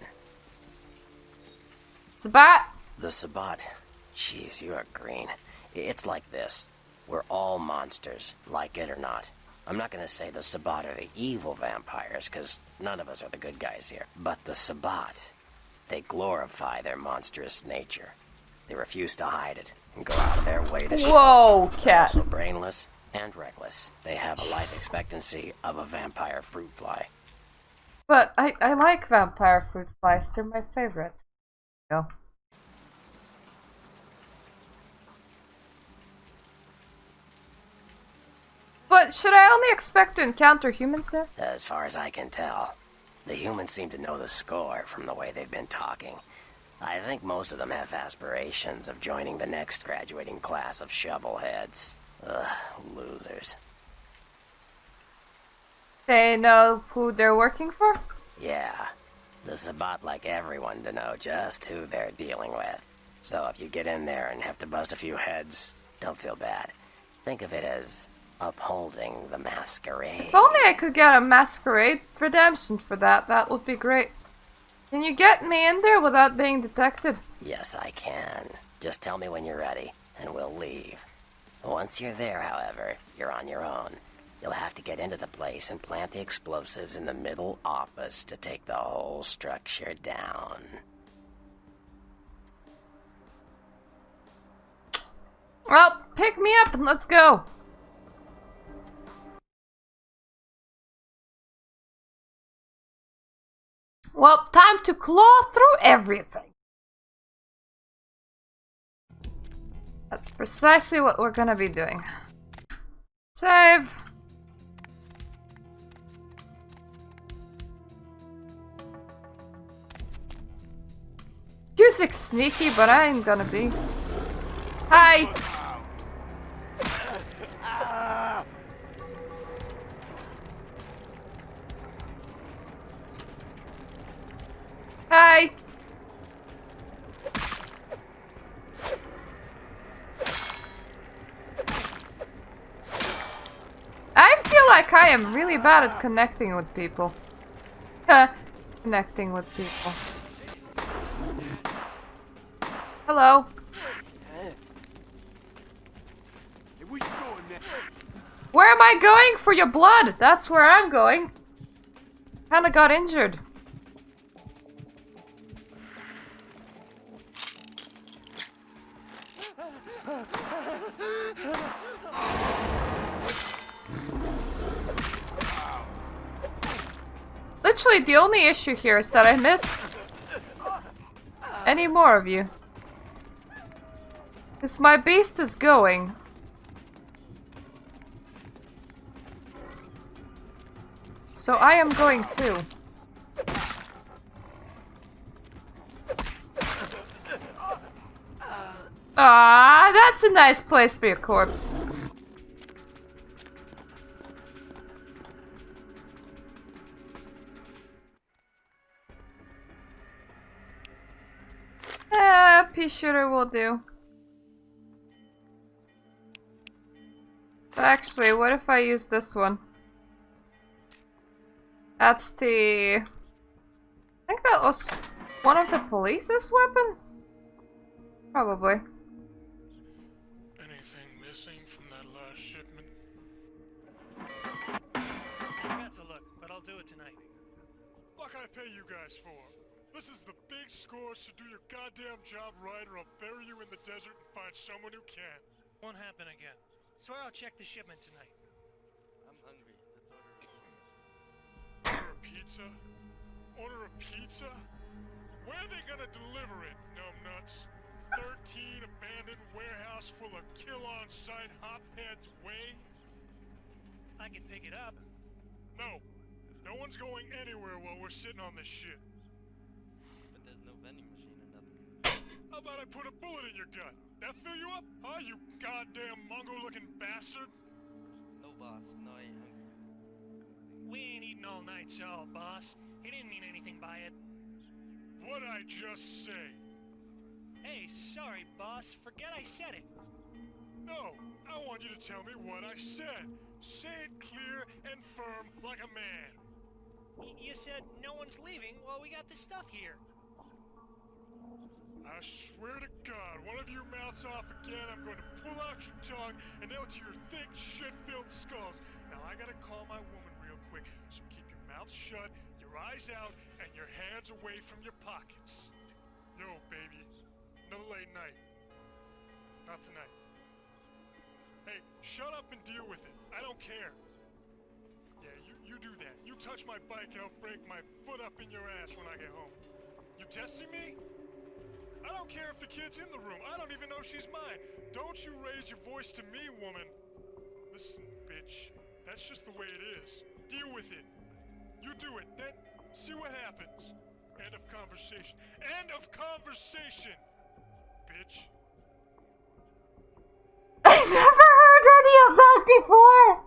Sabbat? The Sabbat. Jeez, you are green. It's like this. We're all monsters, like it or not. I'm not gonna say the Sabbat are the evil vampires, because none of us are the good guys here. But the Sabbat, they glorify their monstrous nature. They refuse to hide it and go out of their way to show Whoa, it. cat. They're also brainless and reckless. They have a life expectancy of a vampire fruit fly. But I like vampire fruit flies. They're my favorite. Go. But should I only expect to encounter humans there? As far as I can tell, the humans seem to know the score from the way they've been talking. I think most of them have aspirations of joining the next graduating class of shovelheads. Ugh, losers. They know who they're working for? Yeah, the Sabbat like everyone to know just who they're dealing with. So if you get in there and have to bust a few heads, don't feel bad. Think of it as upholding the masquerade. If only I could get a masquerade redemption for that, that would be great. Can you get me in there without being detected? Yes, I can. Just tell me when you're ready, and we'll leave. Once you're there, however, you're on your own. You'll have to get into the place and plant the explosives in the middle office to take the whole structure down. Well, pick me up and let's go. Well, time to claw through everything. That's precisely what we're gonna be doing. Save. Music's sneaky, but I ain't gonna be. Hi. Hi. I feel like I am really bad at connecting with people. Connecting with people. Hello. Where am I going for your blood? That's where I'm going. Kinda got injured. Literally, the only issue here is that I miss any more of you. Because my beast is going. So I am going too. Ah, that's a nice place for your corpse. Pea shooter will do. Actually, what if I use this one? That's the... I think that was one of the police's weapon? Probably. Anything missing from that last shipment? I got to look, but I'll do it tonight. What can I pay you guys for? This is the big score, so do your goddamn job right or I'll bury you in the desert and find someone who can. Won't happen again. Swear I'll check the shipment tonight. I'm hungry. Let's Order a pizza? Order a pizza? Where are they gonna deliver it, numbnuts? 13 abandoned warehouse full of kill-on-site hopheads way? I can pick it up. No. No one's going anywhere while we're sitting on this shit. But there's no vending machine or nothing. How about I put a bullet in your gut? That fill you up? Huh, you goddamn Mongo-looking bastard? No, boss. No, I ain't hungry. We ain't eating all night, so, boss. He didn't mean anything by it. What'd I just say? Hey, sorry, boss. Forget I said it. No, I want you to tell me what I said. Say it clear and firm like a man. You said no one's leaving while we got the stuff here. I swear to God, one of you mouths off again, I'm going to pull out your tongue and nail it to your thick, shit-filled skulls. Now, I gotta call my woman real quick, so keep your mouth shut, your eyes out, and your hands away from your pockets. Yo, baby, no late night. Not tonight. Hey, shut up and deal with it. I don't care. Yeah, you do that. You touch my bike and I'll break my foot up in your ass when I get home. You testing me? I don't care if the kid's in the room. I don't even know she's mine. Don't you raise your voice to me, woman. Listen, bitch. That's just the way it is. Deal with it. You do it, then see what happens. End of conversation. End of conversation, bitch. I never heard any of that before!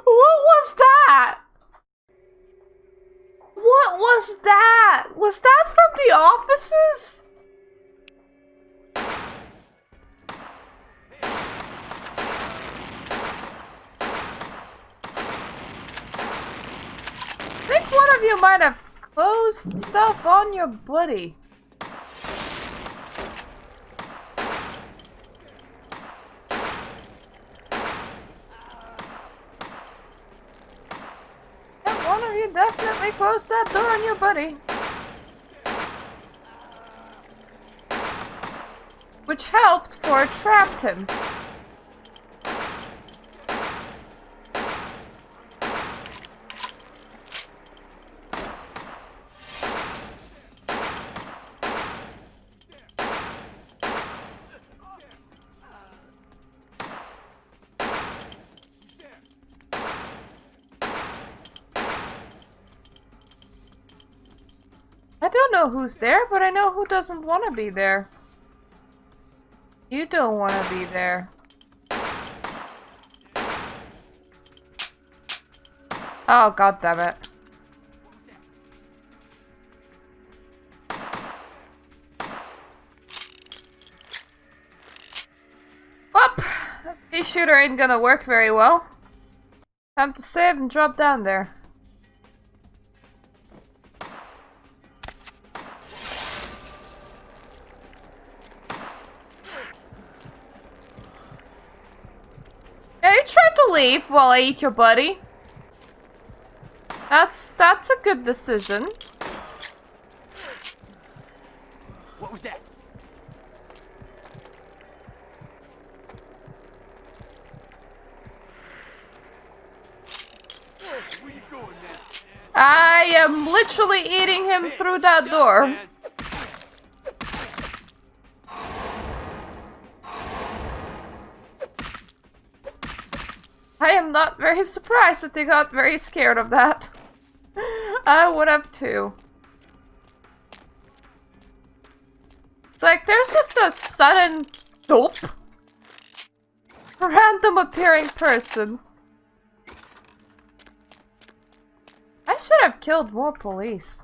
What was that? What was that? Was that from The Offices? I think one of you might have closed stuff on your buddy. One of you definitely closed that door on your buddy. Which helped, for it trapped him. I don't know who's there, but I know who doesn't want to be there. You don't want to be there. Oh, god damn it. Well, this shooter ain't gonna work very well. Time to save and drop down there. Yeah, you tried to leave while I eat your buddy. That's a good decision. What was that? Where you going, man? I am literally eating him through that door. Man. I am not very surprised that they got very scared of that. I would have too. It's like there's just a sudden dope. Random appearing person. I should have killed more police.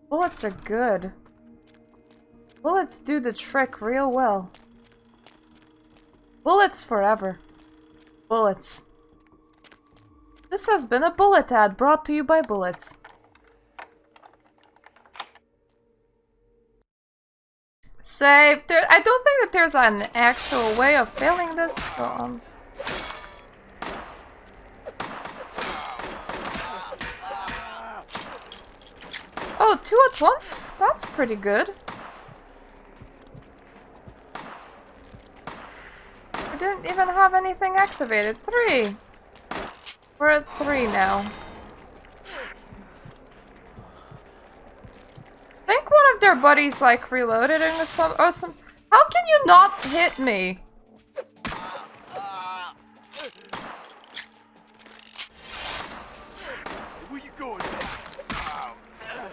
Bullets are good. Bullets do the trick real well. Bullets forever. Bullets. This has been a bullet ad brought to you by Bullets. Save. I don't think that there's an actual way of failing this, so Oh, 2 at once? That's pretty good. I didn't even have anything activated. 3. We're at 3 now. I think one of their buddies like reloaded or some. How can you not hit me? Where you going?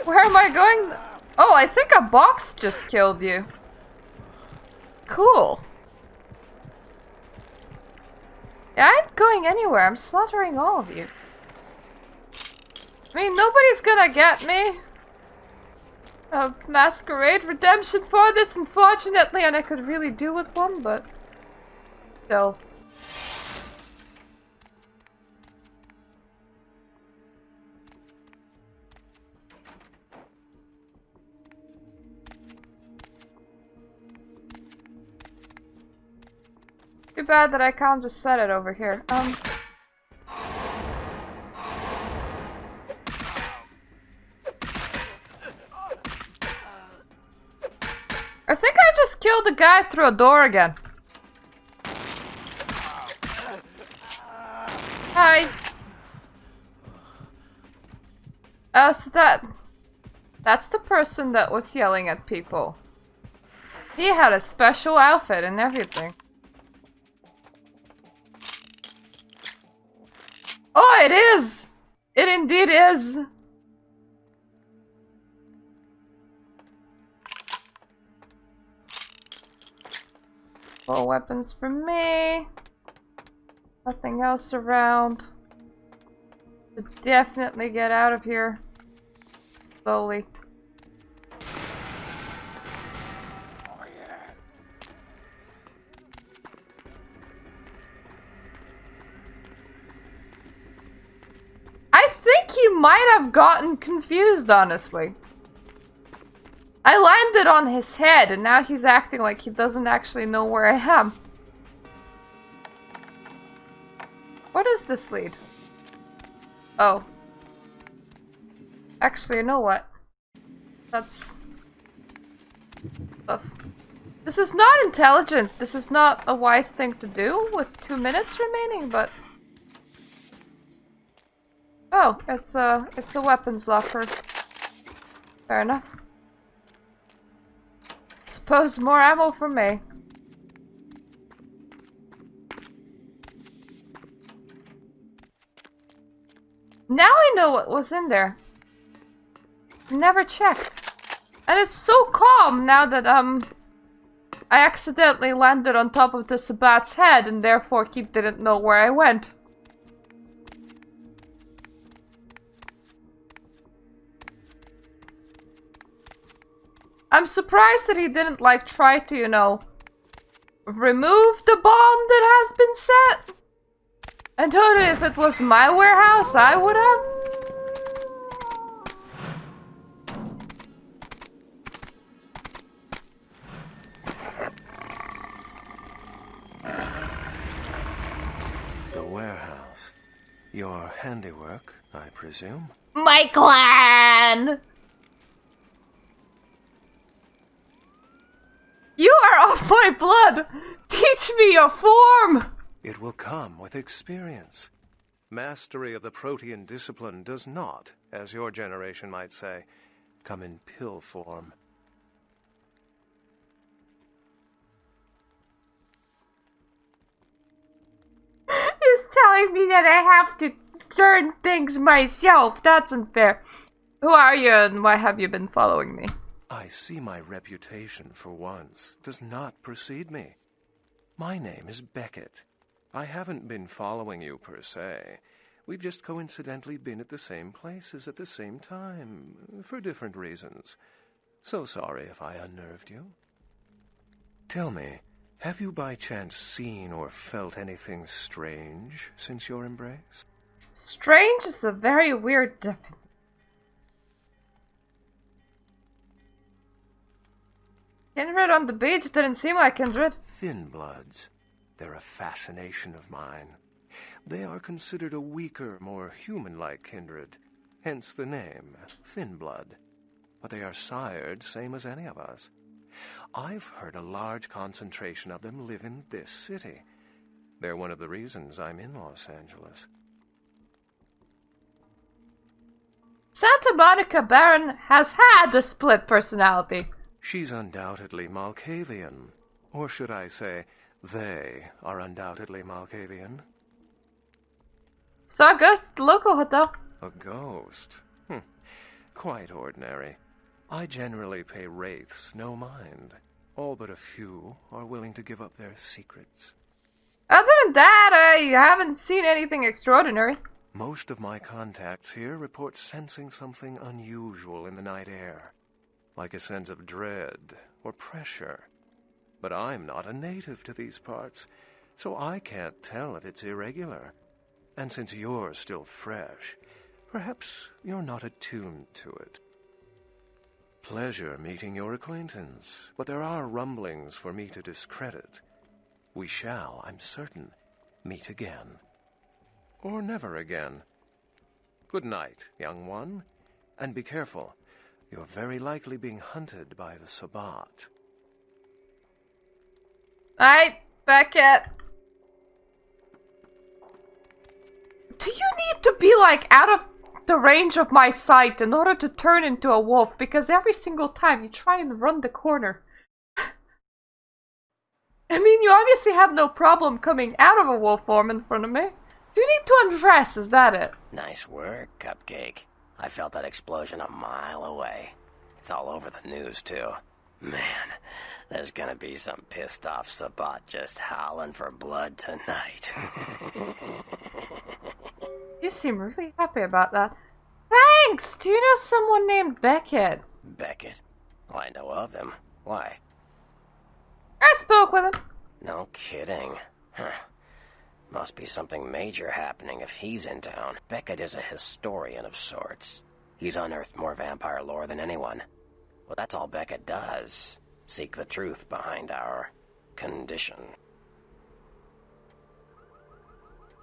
Where am I going? Oh, I think a box just killed you. Cool. Yeah, I ain't going anywhere. I'm slaughtering all of you. I mean, nobody's gonna get me. A Masquerade redemption for this, unfortunately, and I could really do with one, but still. Too bad that I can't just set it over here. I think I just killed a guy through a door again. Hi. So that's the person that was yelling at people. He had a special outfit and everything. Oh, it is! It indeed is! Full weapons for me. Nothing else around. Should definitely get out of here. Slowly. I think he might have gotten confused, honestly. I landed on his head, and now he's acting like he doesn't actually know where I am. What does this lead? Oh. Actually, you know what? That's... Ugh. This is not intelligent. This is not a wise thing to do with 2 minutes remaining, but... Oh, it's a weapons locker. Fair enough. Suppose more ammo for me. Now I know what was in there. Never checked. And it's so calm now that, I accidentally landed on top of the Sabat's head and therefore he didn't know where I went. I'm surprised that he didn't, like, try to, you know, remove the bomb that has been set. And totally, if it was my warehouse, I would have. The warehouse. Your handiwork, I presume? My clan! You are of my blood! Teach me your form! It will come with experience. Mastery of the Protean discipline does not, as your generation might say, come in pill form. He's telling me that I have to learn things myself. That's unfair. Who are you and why have you been following me? I see my reputation, for once, does not precede me. My name is Beckett. I haven't been following you, per se. We've just coincidentally been at the same places at the same time, for different reasons. So sorry if I unnerved you. Tell me, have you by chance seen or felt anything strange since your embrace? Strange is a very weird definition. Kindred on the beach didn't seem like kindred. Thin bloods. They're a fascination of mine. They are considered a weaker, more human-like kindred, hence the name, Thin Blood. but they are sired same as any of us. I've heard a large concentration of them live in this city. They're one of the reasons I'm in Los Angeles. Santa Monica Baron has had a split personality. She's undoubtedly Malkavian. Or should I say, they are undoubtedly Malkavian. Saw a ghost at the local hotel. A ghost? Quite ordinary. I generally pay wraiths no mind. All but a few are willing to give up their secrets. Other than that, I haven't seen anything extraordinary. Most of my contacts here report sensing something unusual in the night air, like a sense of dread or pressure. But I'm not a native to these parts, so I can't tell if it's irregular. And since you're still fresh, perhaps you're not attuned to it. Pleasure meeting your acquaintance, but there are rumblings for me to discredit. We shall, I'm certain, meet again. Or never again. Good night, young one, and be careful. You're very likely being hunted by the Sabbat. Alright, Beckett. Do you need to be, like, out of the range of my sight in order to turn into a wolf? Because every single time you try and run the corner. I mean, you obviously have no problem coming out of a wolf form in front of me. Do you need to undress? Is that it? Nice work, Cupcake. I felt that explosion a mile away. It's all over the news, too. Man, there's gonna be some pissed off Sabbat just howling for blood tonight. You seem really happy about that. Thanks! Do you know someone named Beckett? Beckett? Well, I know of him. Why? I spoke with him. No kidding. Huh. Must be something major happening if he's in town. Beckett is a historian of sorts. He's unearthed more vampire lore than anyone. Well, that's all Beckett does. Seek the truth behind our condition.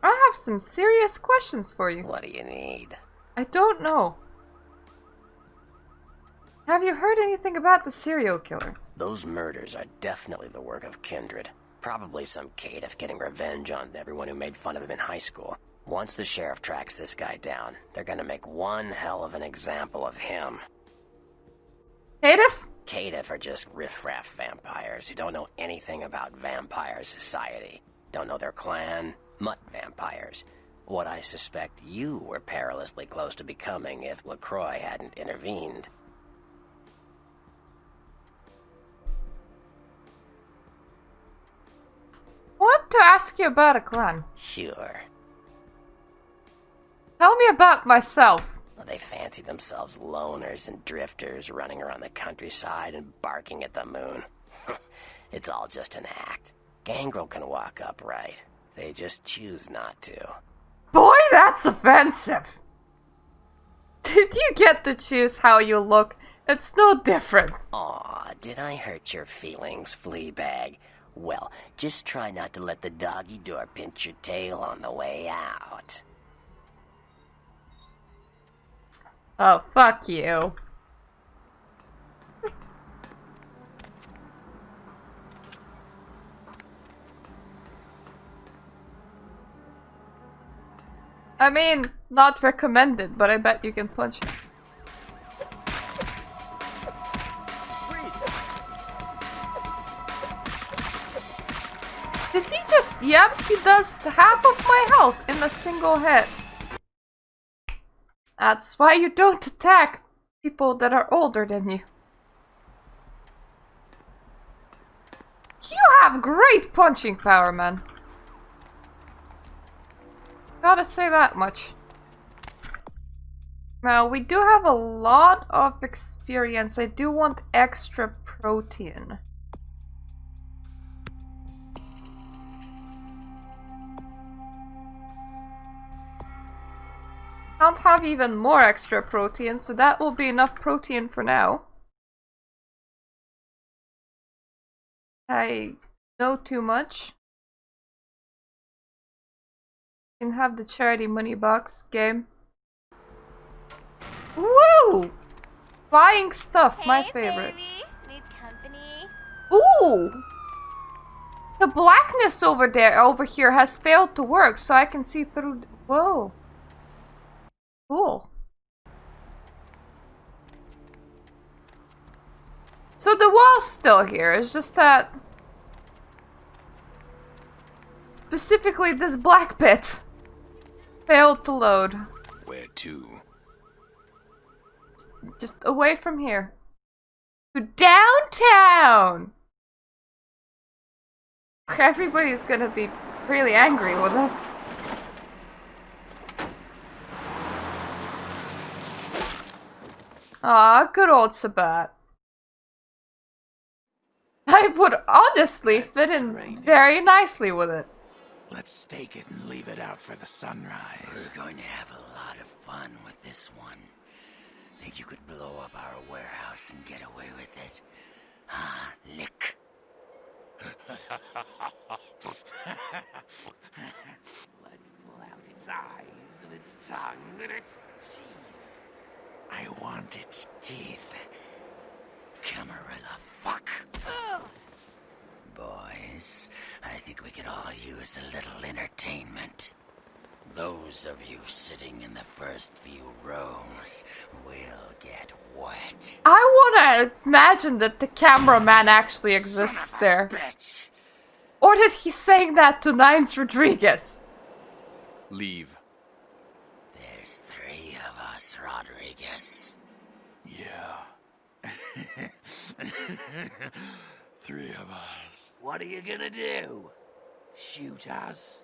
I have some serious questions for you. What do you need? I don't know. Have you heard anything about the serial killer? Those murders are definitely the work of kindred. Probably some caitiff getting revenge on everyone who made fun of him in high school. Once the sheriff tracks this guy down, they're gonna make one hell of an example of him. Caitiff? Caitiff are just riffraff vampires who don't know anything about vampire society. Don't know their clan. Mutt vampires. What I suspect you were perilously close to becoming if LaCroix hadn't intervened. I want to ask you about a clan. Sure. Tell me about myself. Well, they fancy themselves loners and drifters running around the countryside and barking at the moon. It's all just an act. Gangrel can walk upright. They just choose not to. Boy, that's offensive. Did you get to choose how you look? It's no different. Aw, did I hurt your feelings, Fleabag? Well, just try not to let the doggy door pinch your tail on the way out. Oh, fuck you. I mean, not recommended, but I bet you can punch him. Did he just... Yep, he does half of my health in a single hit. That's why you don't attack people that are older than you. You have great punching power, man. Gotta say that much. Now, we do have a lot of experience. I do want extra protein. Can't have even more extra protein, so that will be enough protein for now. I know too much. Can have the charity money box game. Woo! Flying stuff, my favorite. Baby. Need company? Ooh! The blackness over here has failed to work, so I can see through. Whoa. Cool. So the wall's still here, it's just that... specifically this black bit failed to load. Where to? Just away from here. To downtown! Everybody's gonna be really angry with us. Ah, good old Sabat. I would honestly fit in very nicely with it. Let's stake it and leave it out for the sunrise. We're going to have a lot of fun with this one. Think you could blow up our warehouse and get away with it? Ah, lick. Let's pull out its eyes and its tongue and its teeth. I want its teeth. Camarilla fuck. Boys, I think we could all use a little entertainment. Those of you sitting in the first few rows will get wet. I wanna imagine that the cameraman actually exists there. Bitch. Or did he say that to Nines Rodriguez? Leave. There's 3 of us, Rodriguez. Yeah. 3 of us. What are you gonna do? Shoot us?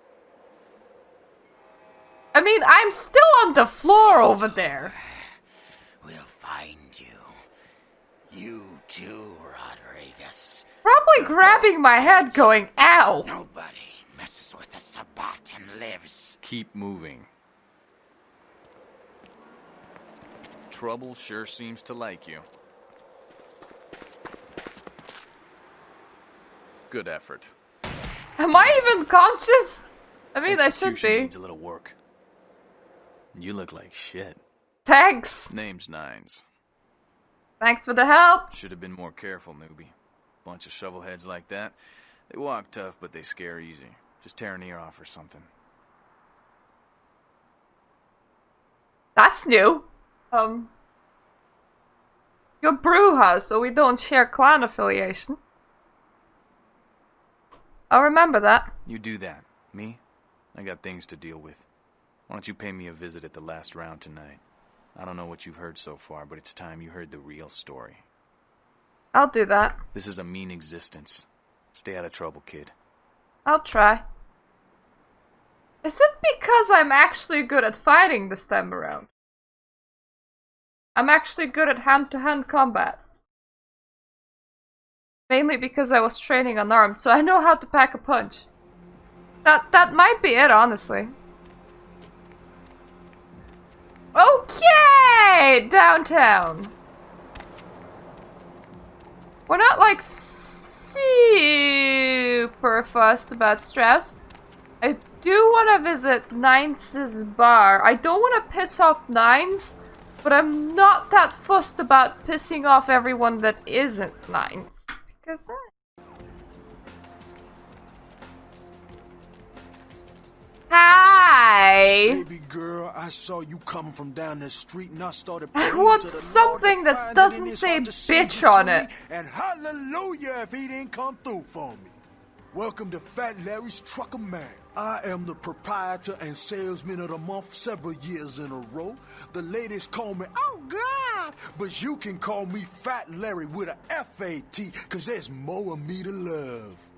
I mean, I'm still on the floor over there. We'll find you. You too, Rodriguez. Probably grabbing my head going, ow. Nobody messes with a Sabat and lives. Keep moving. Trouble sure seems to like you. Good effort. Am I even conscious? I mean, I should Execution be. needs a little work. You look like shit. Thanks. Name's Nines. Thanks for the help. Should have been more careful, newbie. Bunch of shovelheads like that. They walk tough, but they scare easy. Just tear an ear off or something. That's new. You're Brewhouse, so we don't share clan affiliation. I'll remember that. You do that. Me? I got things to deal with. Why don't you pay me a visit at the last round tonight? I don't know what you've heard so far, but it's time you heard the real story. I'll do that. This is a mean existence. Stay out of trouble, kid. I'll try. Is it because I'm actually good at fighting this time around? I'm actually good at hand-to-hand combat. Mainly because I was training unarmed, so I know how to pack a punch. That might be it, honestly. Okay! Downtown. We're not like super fussed about stress. I do want to visit Nines' bar. I don't want to piss off Nines, but I'm not that fussed about pissing off everyone that isn't Nines. Because Hi! Baby girl, I saw you coming from down the street and I started I want something that doesn't say bitch on it. And hallelujah if he didn't come through for me. Welcome to Fat Larry's Trucker Man. I am the proprietor and salesman of the month several years in a row. The ladies call me, oh God, but you can call me Fat Larry with a F-A-T, cause there's more of me to love.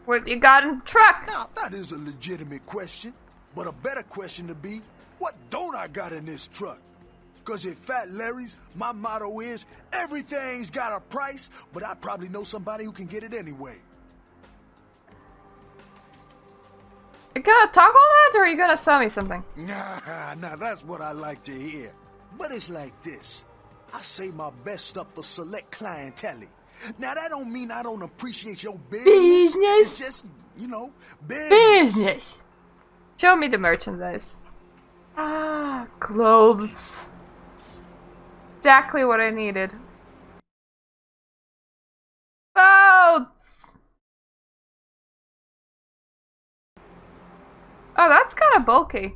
What you got in the truck? Now, that is a legitimate question, but a better question to be, what don't I got in this truck? Cause at Fat Larry's, my motto is, everything's got a price, but I probably know somebody who can get it anyway. You gonna talk all that, or are you gonna sell me something? Nah, that's what I like to hear. But it's like this. I save my best stuff for select clientele. Now, that don't mean I don't appreciate your business. It's just, you know, business. Show me the merchandise. Ah, clothes. exactly what I needed. Boats! Oh, that's kind of bulky.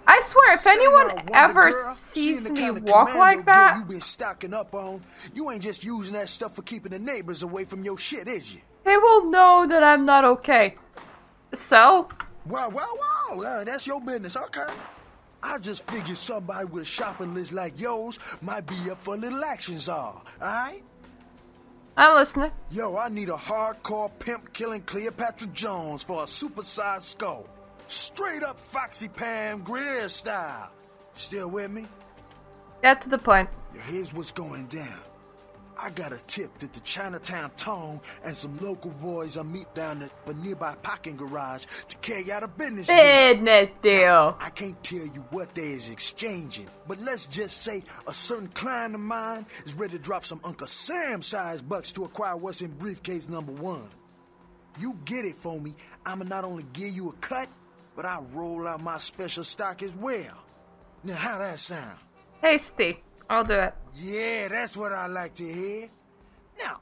I swear, if anyone ever sees me walk like that, you been stocking up on, you ain't just using that stuff for keeping the neighbors away from your shit, is you? they will know that I'm not okay. So? Wow, that's your business, okay. I just figured somebody with a shopping list like yours might be up for a little action, czar, alright? I'm listening. Yo, I need a hardcore pimp killing Cleopatra Jones for a supersized skull. Straight up Foxy Pam Grier style. Still with me? Get to the point. Yeah, here's what's going down. I got a tip that the Chinatown Tone and some local boys are meet down at a nearby parking garage to carry out a business deal. Now, I can't tell you what they is exchanging, but let's just say a certain client of mine is ready to drop some Uncle Sam-sized bucks to acquire what's in briefcase number 1. You get it for me, I'ma not only give you a cut, but I'll roll out my special stock as well. Now, how that sound? Hasty. I'll do it. Yeah, that's what I like to hear. Now,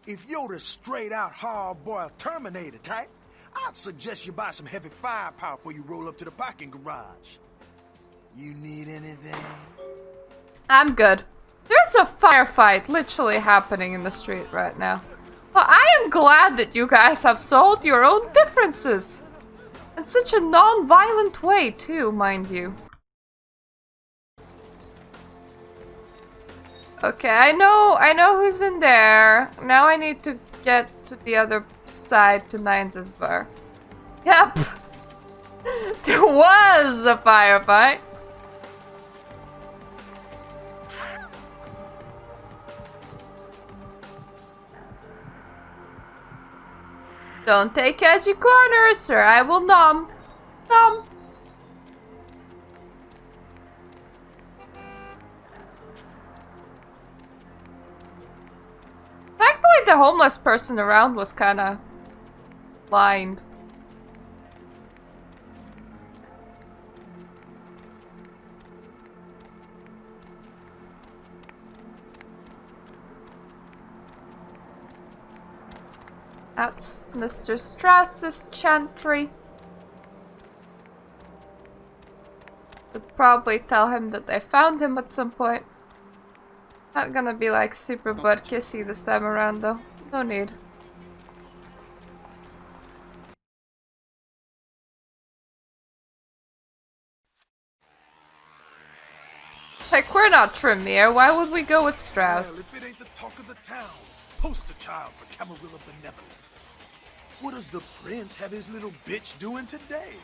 if you're the straight-out hard-boiled Terminator type, I'd suggest you buy some heavy firepower before you roll up to the parking garage. You need anything? I'm good. There's a firefight literally happening in the street right now. Well, I am glad that you guys have solved your own differences. In such a non-violent way, too, mind you. Okay, I know who's in there. Now I need to get to the other side to Nines' bar. Yep. There was a firefight. Don't take edgy corners, or I will nom. Nom. Thankfully, the homeless person around was kinda blind. That's Mr. Strauss's chantry. Could probably tell him that I found him at some point. Not gonna be like super butt kissy this time around though. No need. Like, we're not Tremere, why would we go with Strauss? Well, if it ain't the talk of the town, poster child for Camarilla benevolence. What does the prince have his little bitch doing today?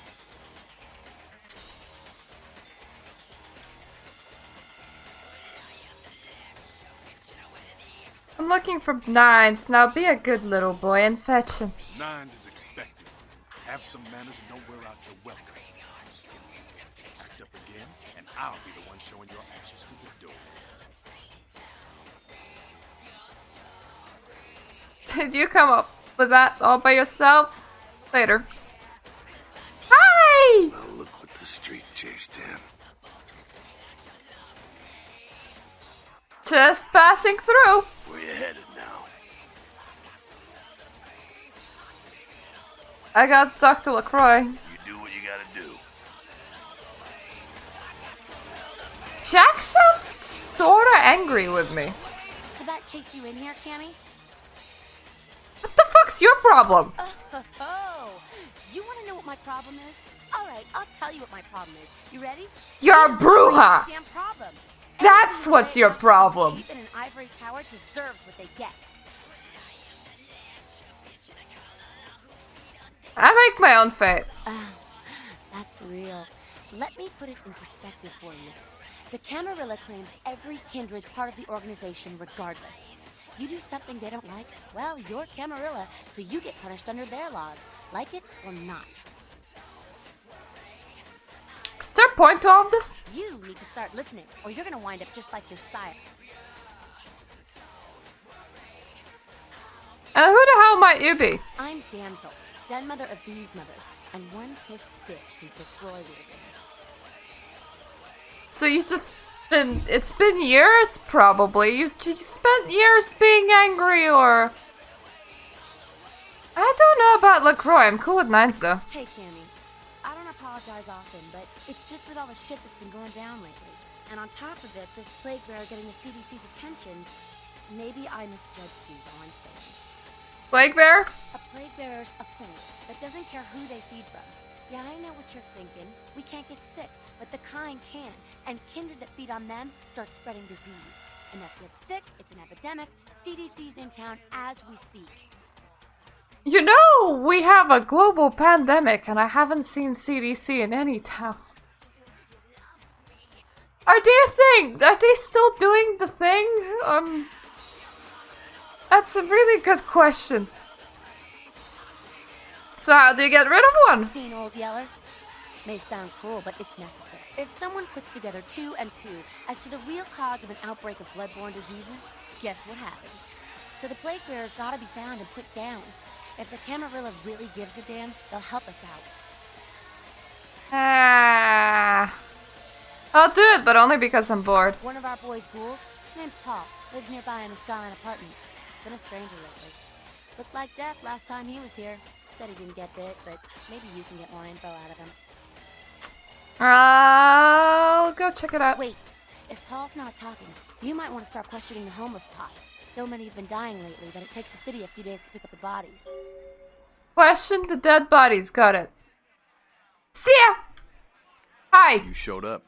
I'm looking for Nines. Now be a good little boy and fetch him. Nines is expected. Have some manners and don't wear out your welcome. I'm skeptic. Act up again, and I'll be the one showing your ashes to the door. Did you come up with that all by yourself? Later. Hi! Well, look what the street chased him. Just passing through. Where you headed now? I got to talk to LaCroix. You do what you gotta do. Jack sounds sorta angry with me. Sabat chased you in here, Cammy? What the fuck's your problem? Oh, you want to know what my problem is? All right, I'll tell you what my problem is. You ready? You're a bruja. Damn problem. That's what's your problem. In an ivory tower deserves what they get. I make my own fate. That's real. Let me put it in perspective for you. The Camarilla claims every kindred's part of the organization regardless. You do something they don't like, well, you're Camarilla, so you get punished under their laws, like it or not. Is there a point to all of this? You need to start listening, or you're gonna wind up just like your sire. And who the hell might you be? I'm Damsel, den mother of these mothers, and one pissed bitch since LaCroix wheeled in. So you just been... It's been years, probably. You spent years being angry, or... I don't know about LaCroix. I'm cool with Nines, though. Hey, Cammy. I don't apologize often, but it's just with all the shit that's been going down lately. And on top of it, this plague bearer getting the CDC's attention, maybe I misjudged you, is all I'm saying. Plague bearer? A plague bearer's a fool that doesn't care who they feed from. Yeah, I know what you're thinking. We can't get sick, but the kind can. And kindred that feed on them start spreading disease. Enough gets sick, it's an epidemic. CDC's in town as we speak. You know, we have a global pandemic, and I haven't seen CDC in any town. Are they still doing the thing? That's a really good question. So how do you get rid of one? Seen Old Yeller? May sound cruel, but it's necessary. If someone puts together 2 and 2 as to the real cause of an outbreak of bloodborne diseases, guess what happens? So the plague bearer's gotta be found and put down. If the Camarilla really gives a damn, they'll help us out. I'll do it, but only because I'm bored. One of our boys' ghouls, name's Paul, lives nearby in the Skyline Apartments. Been a stranger lately. Looked like death last time he was here. Said he didn't get bit, but maybe you can get more info out of him. I'll go check it out. Wait, if Paul's not talking, you might want to start questioning the homeless pot. So many have been dying lately that it takes the city a few days to pick up the bodies. Question the dead bodies, got it. See ya! Hi! You showed up.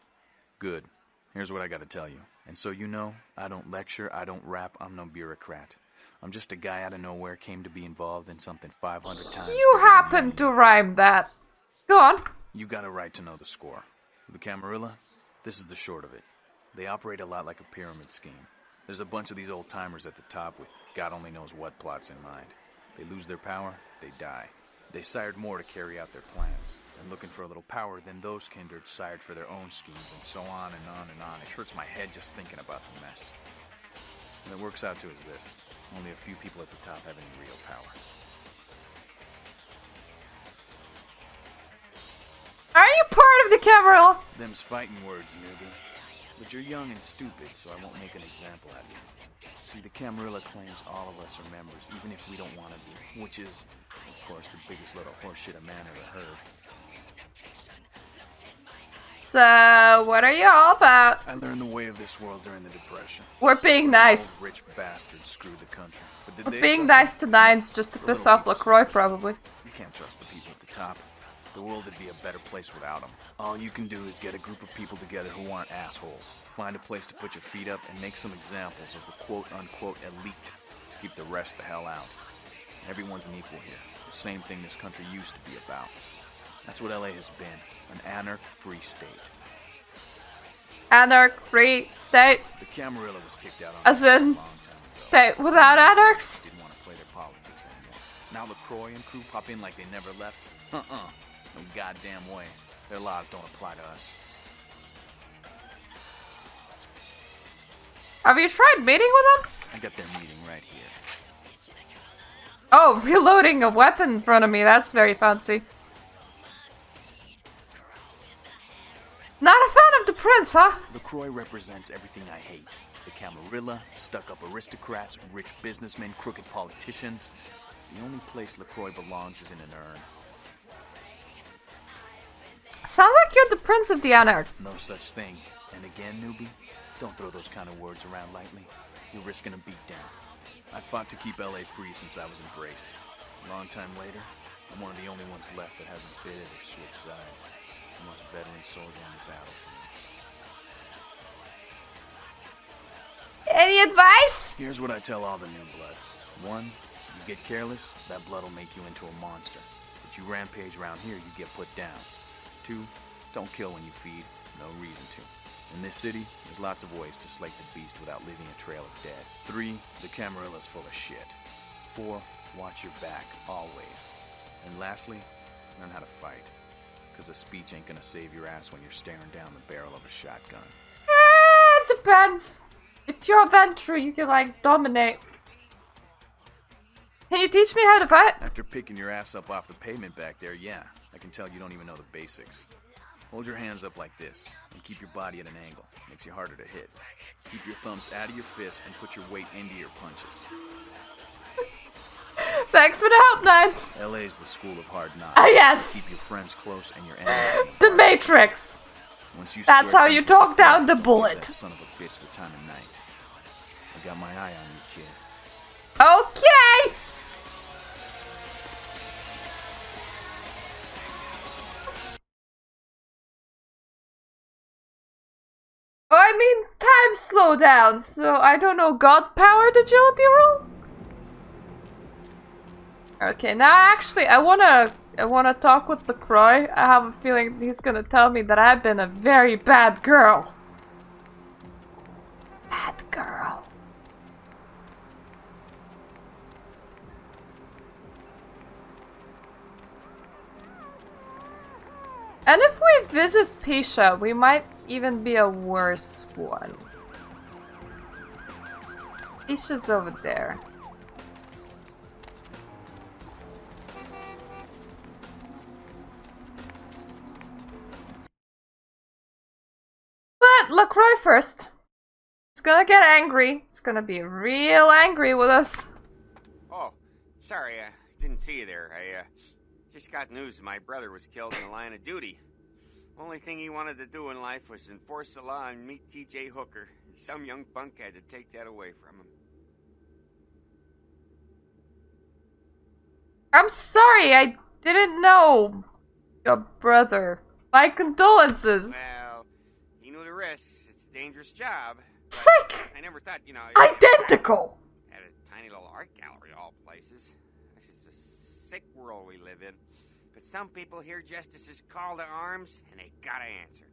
Good. Here's what I gotta tell you. And so you know, I don't lecture, I don't rap, I'm no bureaucrat. I'm just a guy out of nowhere came to be involved in something 500 times. You happen to rhyme that. Go on. You got a right to know the score. The Camarilla, this is the short of it. They operate a lot like a pyramid scheme. There's a bunch of these old-timers at the top with God only knows what plots in mind. They lose their power, they die. They sired more to carry out their plans. And looking for a little power, then those kindred sired for their own schemes, and so on and on and on. It hurts my head just thinking about the mess. And it works out to is this. Only a few people at the top have any real power. Are you part of the Camarilla? Them's fighting words, newbie. But you're young and stupid, so I won't make an example out of you. See, the Camarilla claims all of us are members, even if we don't want to be, which is, of course, the biggest load of horseshit a man ever heard. So, what are you all about? I learned the way of this world during the Depression. We're being nice. Rich bastards screwed the country. But did We're they being suffer? nice to Nines just to piss off LaCroix, probably. You can't trust the people at the top. The world would be a better place without them. All you can do is get a group of people together who aren't assholes. Find a place to put your feet up and make some examples of the quote-unquote elite to keep the rest the hell out. Everyone's an equal here. The same thing this country used to be about. That's what LA has been. An anarch-free state. Anarch-free state? The Camarilla was kicked out on as in, a long time ago. State without anarchs? Didn't want to play their politics anymore. Now LaCroix and crew pop in like they never left. No goddamn way. Their laws don't apply to us. Have you tried meeting with them? I got their meeting right here. Oh, reloading a weapon in front of me. That's very fancy. Not a fan of the prince, huh? LaCroix represents everything I hate. The Camarilla, stuck-up aristocrats, rich businessmen, crooked politicians. The only place LaCroix belongs is in an urn. Sounds like you're the prince of the anarchs. No such thing. And again, newbie, don't throw those kind of words around lightly. You're risking a beatdown. I fought to keep LA free since I was embraced. A long time later, I'm one of the only ones left that hasn't bidded or switched sides. The most veteran soldier on the battlefield. Any advice? Here's what I tell all the new blood. 1, you get careless, that blood will make you into a monster. But you rampage around here, you get put down. 2, don't kill when you feed. No reason to. In this city, there's lots of ways to slake the beast without leaving a trail of dead. 3, the Camarilla's full of shit. 4, watch your back, always. And lastly, learn how to fight. Because a speech ain't gonna save your ass when you're staring down the barrel of a shotgun. It depends. If you're a Ventrue, you can, like, dominate. Can you teach me how to fight? After picking your ass up off the pavement back there, yeah. I can tell you don't even know the basics. Hold your hands up like this, and keep your body at an angle. Makes you harder to hit. Keep your thumbs out of your fists and put your weight into your punches. Thanks for the help, Nines. LA's the school of hard knocks. Ah, yes. Keep your friends close and your enemies. The Matrix. That's how you talk down the bullet. That son of a bitch the time of night. I got my eye on you, kid. Okay. I mean, time slow down, so I don't know, God powered agility roll? Okay, now actually I wanna talk with LaCroix. I have a feeling he's gonna tell me that I've been a very bad girl. Bad girl. And if we visit Pisha, we might even be a worse one. Pisha's over there. But LaCroix first. He's gonna get angry. He's gonna be real angry with us. Oh, sorry, didn't see you there. I just got news that my brother was killed in the line of duty. Only thing he wanted to do in life was enforce the law and meet T.J. Hooker. Some young punk had to take that away from him. I'm sorry, I didn't know your brother. My condolences. Well, he knew the risks. It's a dangerous job. Sick! I never thought, Identical! At a tiny little art gallery, all places. This is a sick world we live in. But some people hear Justice's call to arms, and they gotta answer.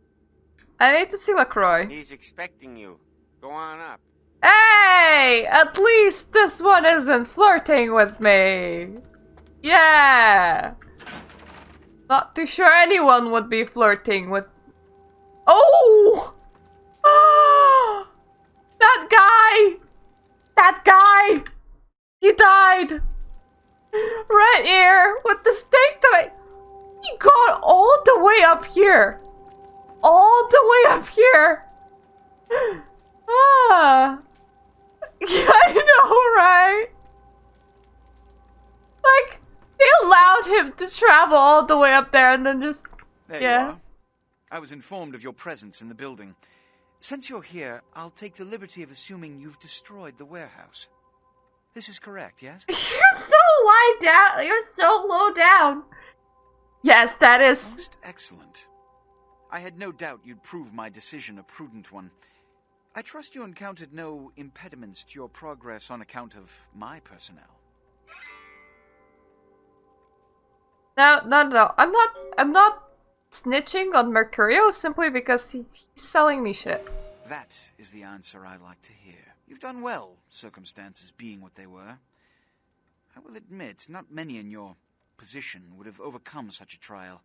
I need to see LaCroix. He's expecting you. Go on up. Hey! At least this one isn't flirting with me. Yeah! Not too sure anyone would be flirting with... Oh! That guy! That guy! He died! Right here! With the stake that I... He got all the way up here! All the way up here! Ah! Yeah, I know, right? Like, they allowed him to travel all the way up there and then just... There yeah. you are. I was informed of your presence in the building. Since you're here, I'll take the liberty of assuming you've destroyed the warehouse. This is correct, yes? You're so wide down. You're so low down. Yes, that is. Most excellent. I had no doubt you'd prove my decision a prudent one. I trust you encountered no impediments to your progress on account of my personnel. No. I'm not snitching on Mercurio simply because he's selling me shit. That is the answer I like to hear. You've done well, circumstances being what they were. I will admit, not many in your position would have overcome such a trial.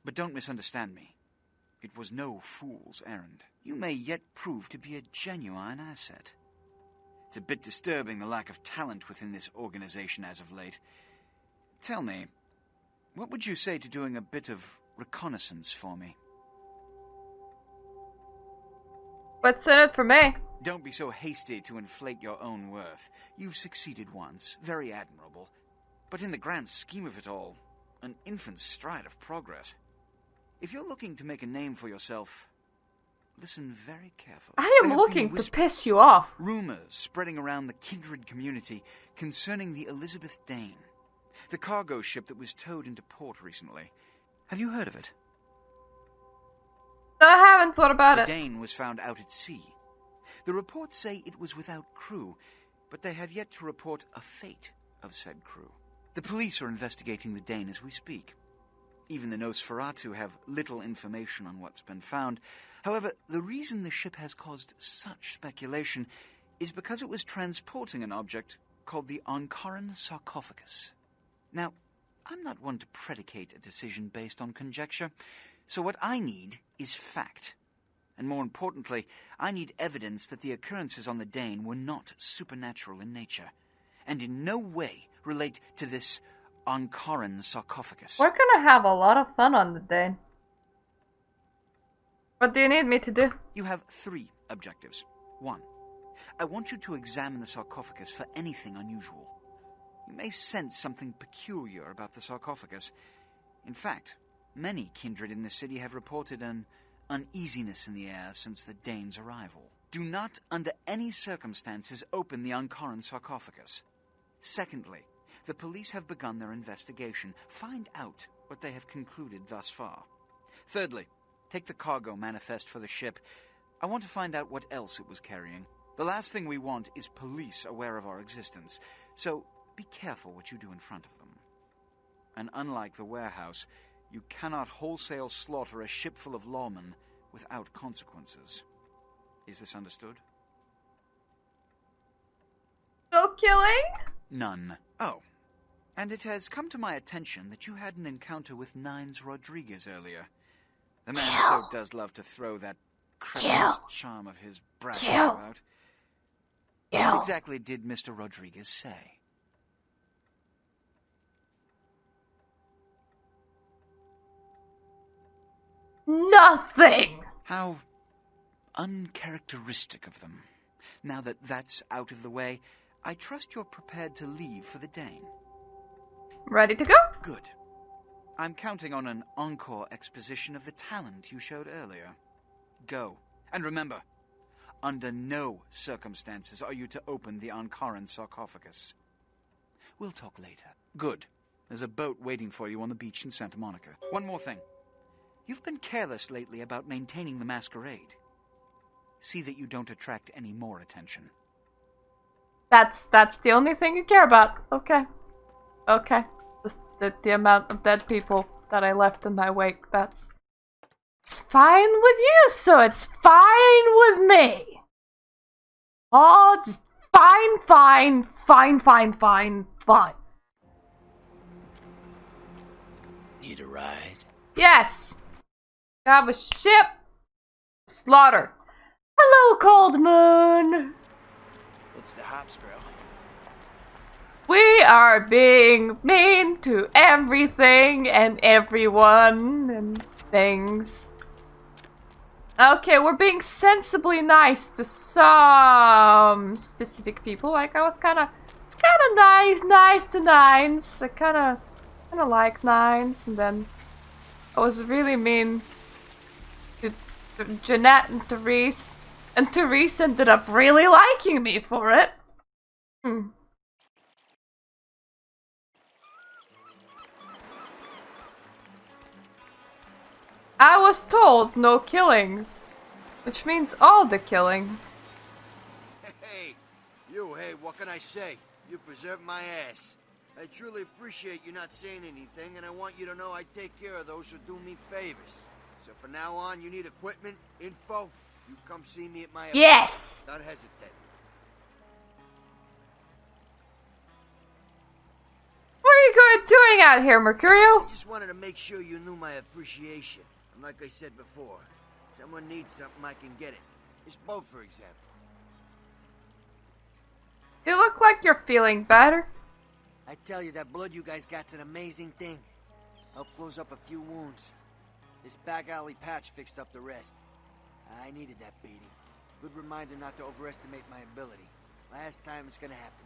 But don't misunderstand me. It was no fool's errand. You may yet prove to be a genuine asset. It's a bit disturbing the lack of talent within this organization as of late. Tell me, what would you say to doing a bit of reconnaissance for me? What's in it for me? Don't be so hasty to inflate your own worth. You've succeeded once, very admirable. But in the grand scheme of it all, an infant stride of progress. If you're looking to make a name for yourself, listen very carefully. I am looking to piss you off. Rumors spreading around the kindred community concerning the Elizabeth Dane, the cargo ship that was towed into port recently. Have you heard of it? No, I haven't thought about it. The Dane was found out at sea. The reports say it was without crew, but they have yet to report a fate of said crew. The police are investigating the Dane as we speak. Even the Nosferatu have little information on what's been found. However, the reason the ship has caused such speculation is because it was transporting an object called the Onkaran sarcophagus. Now, I'm not one to predicate a decision based on conjecture, so what I need is fact. And more importantly, I need evidence that the occurrences on the Dane were not supernatural in nature, and in no way relate to this Ankaran sarcophagus. We're gonna have a lot of fun on the day. What do you need me to do? You have 3 objectives. 1. I want you to examine the sarcophagus for anything unusual. You may sense something peculiar about the sarcophagus. In fact, many kindred in the city have reported an uneasiness in the air since the Danes' arrival. Do not, under any circumstances, open the Ankaran sarcophagus. Secondly, the police have begun their investigation. Find out what they have concluded thus far. Thirdly, take the cargo manifest for the ship. I want to find out what else it was carrying. The last thing we want is police aware of our existence, so be careful what you do in front of them. And unlike the warehouse, you cannot wholesale slaughter a ship full of lawmen without consequences. Is this understood? No killing? None. Oh, and it has come to my attention that you had an encounter with Nines Rodriguez earlier. The man so does love to throw that cretinous charm of his brass out. What exactly did Mr. Rodriguez say? Nothing! How uncharacteristic of them. Now that that's out of the way, I trust you're prepared to leave for the Dane. Ready to go? Good. I'm counting on an encore exposition of the talent you showed earlier. Go. And remember, under no circumstances are you to open the Ankaran sarcophagus. We'll talk later. Good. There's a boat waiting for you on the beach in Santa Monica. One more thing. You've been careless lately about maintaining the masquerade. See that you don't attract any more attention. That's the only thing you care about. Okay. Okay. Just the amount of dead people that I left in my wake, it's fine with you, so it's fine with me. Oh, it's fine. Need a ride? Yes. You have a ship. Slaughter. Hello, Cold Moon. It's the hops, bro. We are being mean to everything and everyone and things. Okay, we're being sensibly nice to some specific people. Like, it's kind of nice to Nines. I kind of like Nines, and then I was really mean to Jeanette and Therese. And Therese ended up really liking me for it. I was told no killing, which means all the killing. Hey, what can I say? You preserved my ass. I truly appreciate you not saying anything, and I want you to know I take care of those who do me favors. So from now on, you need equipment, info, you come see me at my apartment. Yes! Don't hesitate. What are you doing out here, Mercurio? I just wanted to make sure you knew my appreciation. And like I said before, someone needs something, I can get it. This boat, for example. You look like you're feeling better. I tell you, that blood you guys got's an amazing thing. Helped close up a few wounds. This back alley patch fixed up the rest. I needed that beating. Good reminder not to overestimate my ability. Last time it's gonna happen.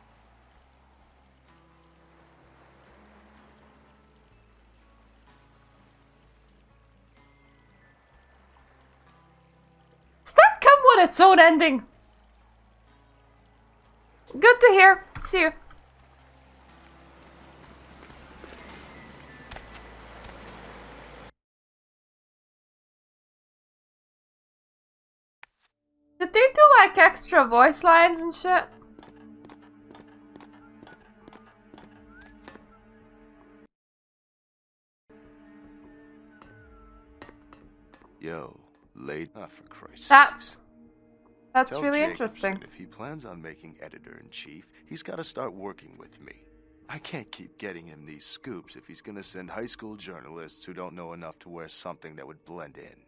Does that come with its own ending? Good to hear. See you. Did they do like extra voice lines and shit? Yo, late. For Christ's That's sakes. That's Tell really Jacobson interesting. If he plans on making editor-in-chief, he's got to start working with me. I can't keep getting him these scoops if he's going to send high school journalists who don't know enough to wear something that would blend in.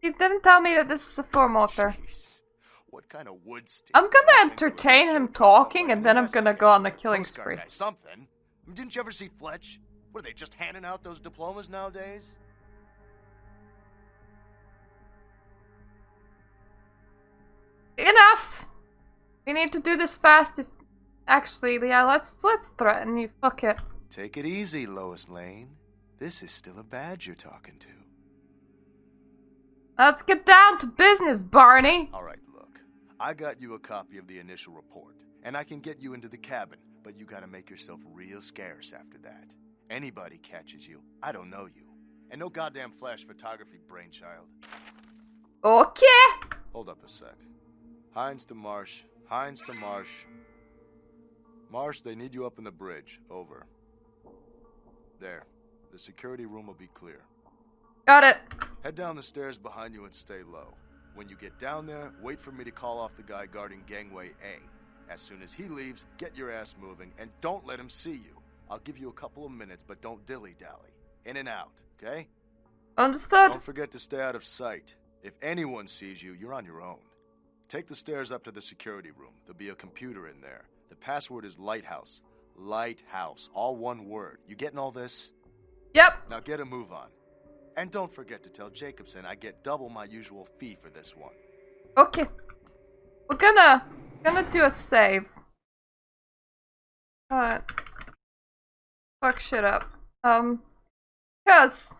You didn't tell me that this is a form author. Jeez. What kind of wood steam? I'm gonna entertain him talking, and then I'm gonna go on the killing Coast Guard spree. guy, something. I mean, didn't you ever see Fletch? What are they just handing out those diplomas nowadays? Enough! We need to do this fast. If actually, yeah, let's threaten you. Fuck it. Take it easy, Lois Lane. This is still a badge you're talking to. Let's get down to business, Barney. All right, look. I got you a copy of the initial report, and I can get you into the cabin, but you gotta make yourself real scarce after that. Anybody catches you, I don't know you. And no goddamn flash photography, brainchild. Okay. Hold up a sec. Hines to Marsh. Hines to Marsh. Marsh, they need you up in the bridge. Over. There. The security room will be clear. Got it. Head down the stairs behind you and stay low. When you get down there, wait for me to call off the guy guarding gangway A. As soon as he leaves, get your ass moving and don't let him see you. I'll give you a couple of minutes, but don't dilly-dally. In and out, okay? Understood. Don't forget to stay out of sight. If anyone sees you, you're on your own. Take the stairs up to the security room. There'll be a computer in there. The password is Lighthouse. Lighthouse. All one word. You getting all this? Yep. Now get a move on. And don't forget to tell Jacobson I get double my usual fee for this one. Okay. We're gonna do a save. Fuck shit up. Because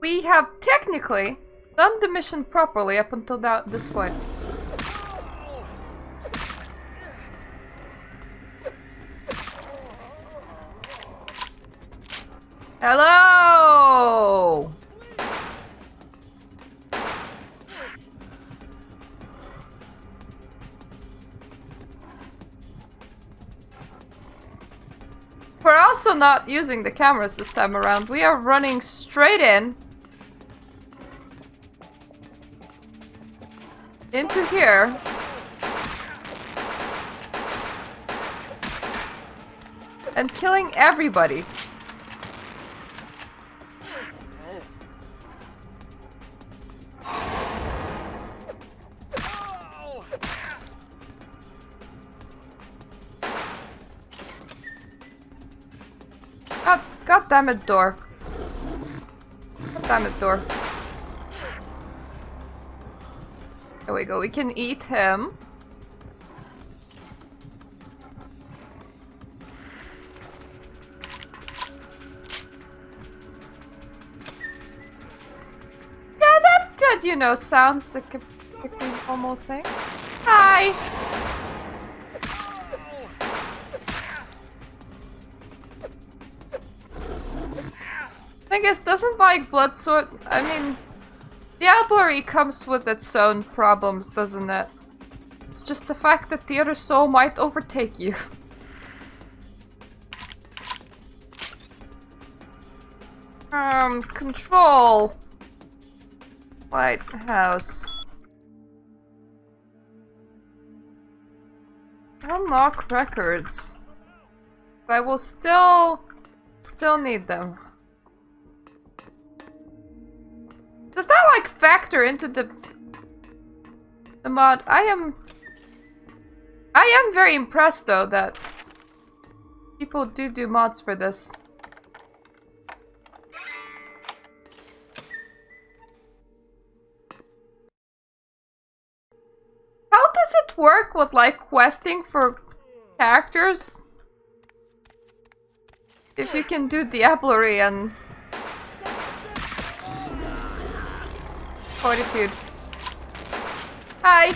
we have technically done the mission properly up until this point. Hello! We're also not using the cameras this time around. We are running straight into here. And killing everybody. God damn it, door. God damn it, door. There we go, we can eat him. Yeah, that you know, sounds like a normal thing. Hi! Thing is, doesn't like blood sort. I mean, diablerie comes with its own problems, doesn't it? It's just the fact that the other soul might overtake you. Control. Lighthouse. Unlock records. I will still need them. Does that like factor into the mod? I am very impressed though that people do mods for this. How does it work with like questing for characters? If you can do diablerie and fortitude. Hi.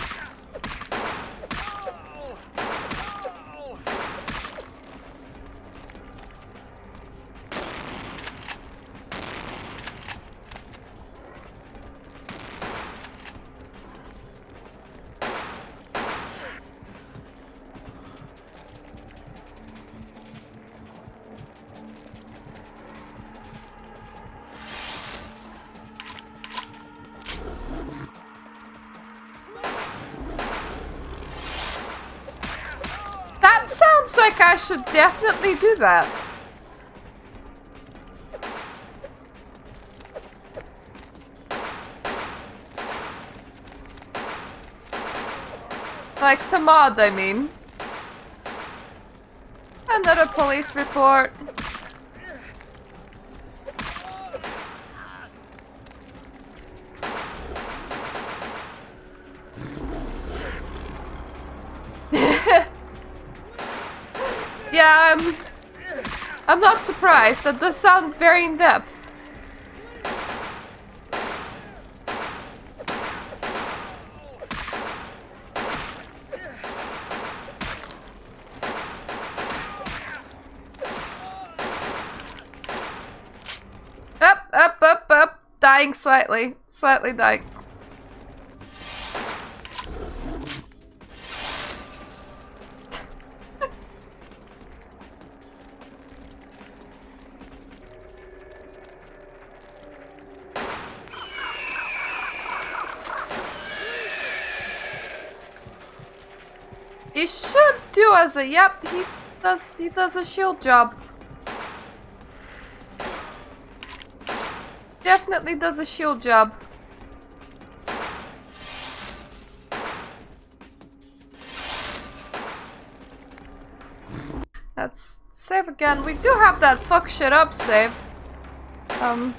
That sounds like I should definitely do that. Like the mod, I mean. Another police report. Yeah, I'm not surprised. That does sound very in-depth. Up. Dying slightly. Slightly dying. He should do as a yep, he does a shield job. Definitely does a shield job. Let's save again. We do have that fuck shit up save. Come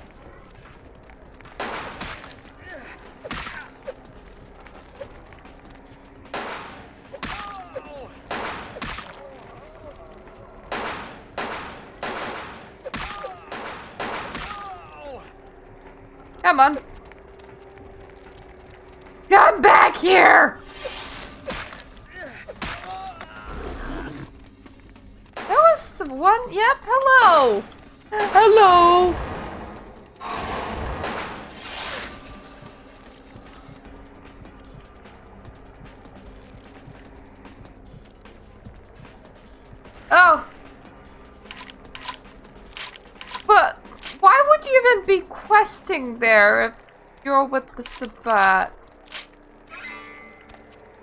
on. Come back here! That was one. Yep, hello! Hello! Oh. But why would you even be questing there if you're with the Sabbat?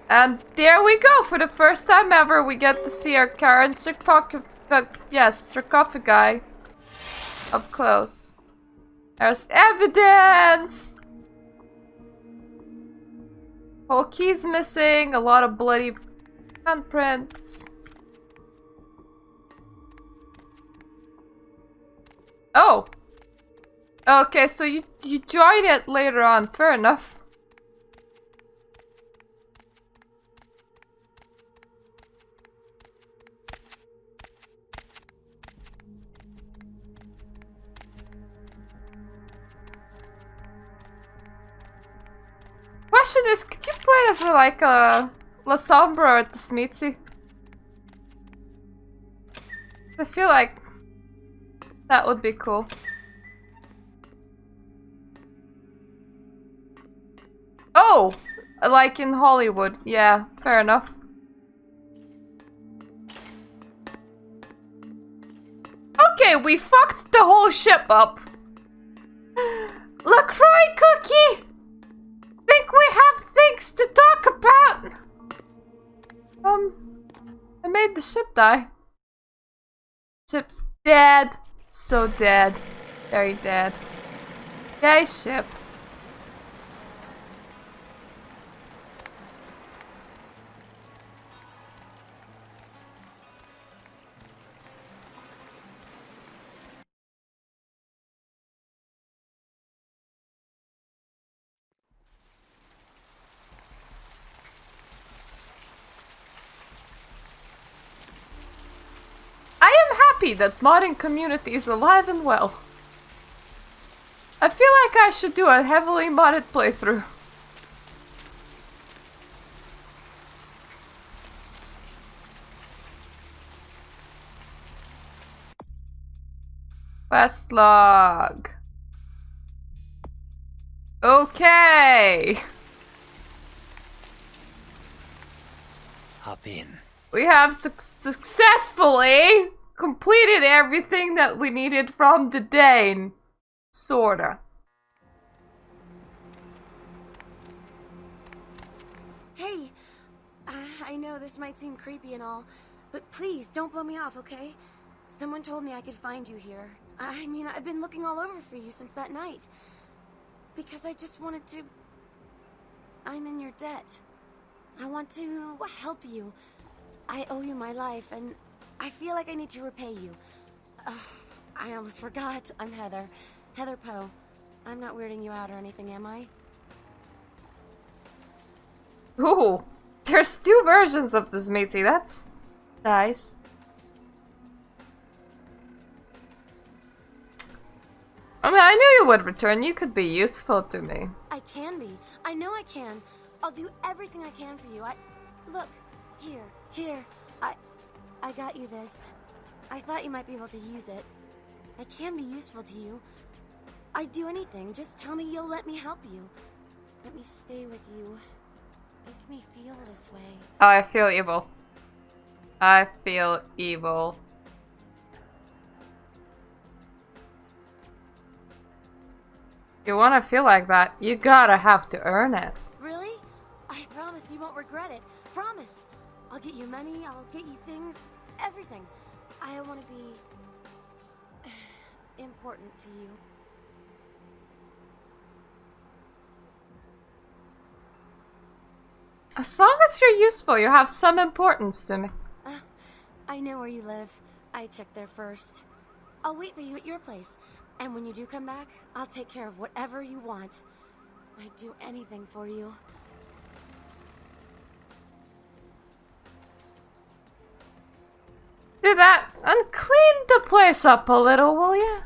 And there we go! For the first time ever, we get to see our current sarcophagi up close. There's evidence! Whole key's missing, a lot of bloody handprints. Oh! Okay, so you join it later on, fair enough. Question is, could you play as like a La Sombra at the Smeetsy? I feel like that would be cool. Oh! Like in Hollywood. Yeah, fair enough. Okay, we fucked the whole ship up. LaCroix Cookie! Think we have things to talk about? I made the ship die. Ship's dead. So dead. Very dead. Yay, ship. I am happy that modding community is alive and well. I feel like I should do a heavily modded playthrough. Quest log. Okay. Hop in. We have successfully completed everything that we needed from the Dane. Sorta. Hey, I know this might seem creepy and all, but please don't blow me off, okay? Someone told me I could find you here. I mean, I've been looking all over for you since that night. Because I just wanted to... I'm in your debt. I want to help you. I owe you my life, and I feel like I need to repay you. I almost forgot. I'm Heather. Heather Poe. I'm not weirding you out or anything, am I? Ooh, there's 2 versions of this matey. That's nice. I mean, I knew you would return. You could be useful to me. I can be. I know I can. I'll do everything I can for you. Look, here. I got you this. I thought you might be able to use it. I can be useful to you. I'd do anything. Just tell me you'll let me help you. Let me stay with you. Make me feel this way. Oh, I feel evil. I feel evil. If you want to feel like that, you gotta have to earn it. Really? I promise you won't regret it. Promise. I'll get you money, I'll get you things, everything. I want to be important to you. As long as you're useful, you have some importance to me. I know where you live. I checked there first. I'll wait for you at your place. And when you do come back, I'll take care of whatever you want. I'd do anything for you. Do that and clean the place up a little, will ya?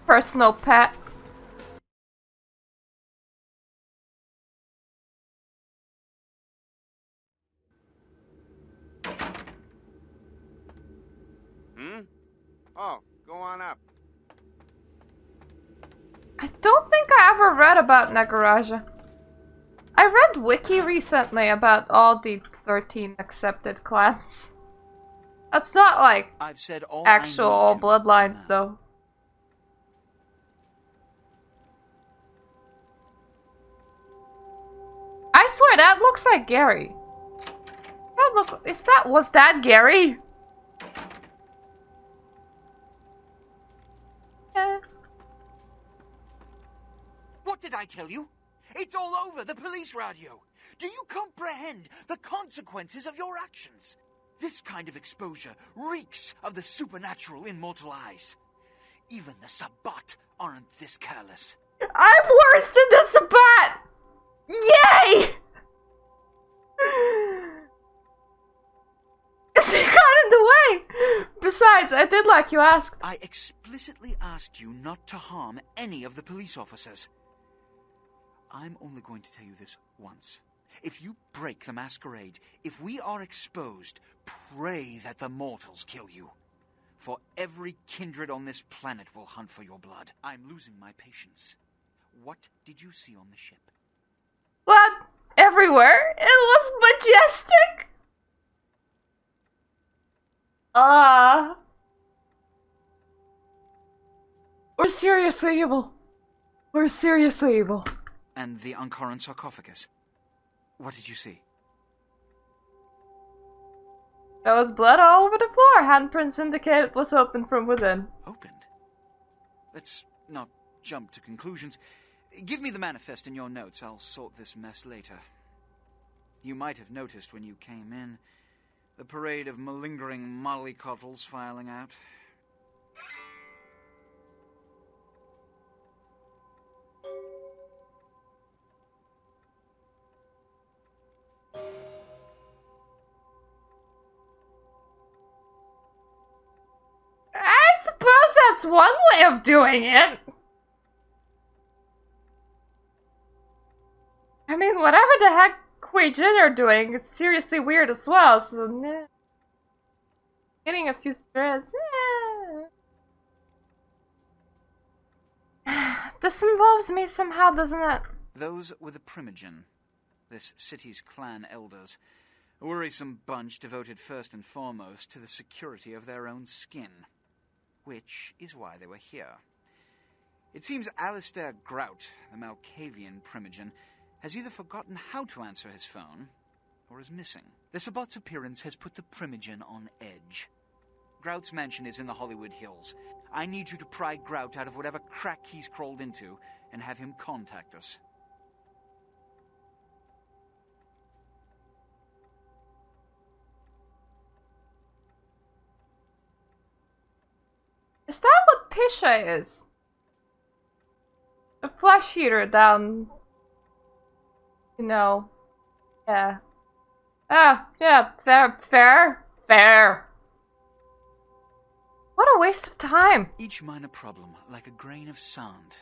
Personal pet. Oh, go on up. I don't think I ever read about Nagaraja. I read Wiki recently about all the 13 accepted clans. That's not like I've said all actual bloodlines, though. I swear that looks like Gary. Was that Gary? What did I tell you? It's all over the police radio. Do you comprehend the consequences of your actions? This kind of exposure reeks of the supernatural in mortal eyes. Even the Sabbat aren't this careless. I'm worse than the Sabbat! Yay! He got in the way! Besides, I did like you asked. I explicitly asked you not to harm any of the police officers. I'm only going to tell you this once. If you break the masquerade, if we are exposed, pray that the mortals kill you. For every kindred on this planet will hunt for your blood. I'm losing my patience. What did you see on the ship? Blood everywhere. It was majestic. We're seriously evil. We're seriously evil. And the Ankaran sarcophagus. What did you see? There was blood all over the floor. Handprints indicate it was opened from within. Opened? Let's not jump to conclusions. Give me the manifest in your notes. I'll sort this mess later. You might have noticed when you came in the parade of malingering mollycoddles filing out. I suppose that's one way of doing it. I mean, whatever the heck Kui Jin are doing is seriously weird as well, so nah. Getting a few spirits, This involves me somehow, doesn't it? Those were the Primogen, this city's clan elders. A worrisome bunch devoted first and foremost to the security of their own skin. Which is why they were here. It seems Alistair Grout, the Malkavian Primogen, has either forgotten how to answer his phone, or is missing. The Sabbat's appearance has put the Primogen on edge. Grout's mansion is in the Hollywood Hills. I need you to pry Grout out of whatever crack he's crawled into, and have him contact us. Is that what Pisha is? A flesh eater down... You know... Yeah. Ah, yeah, fair. What a waste of time. Each minor problem, like a grain of sand.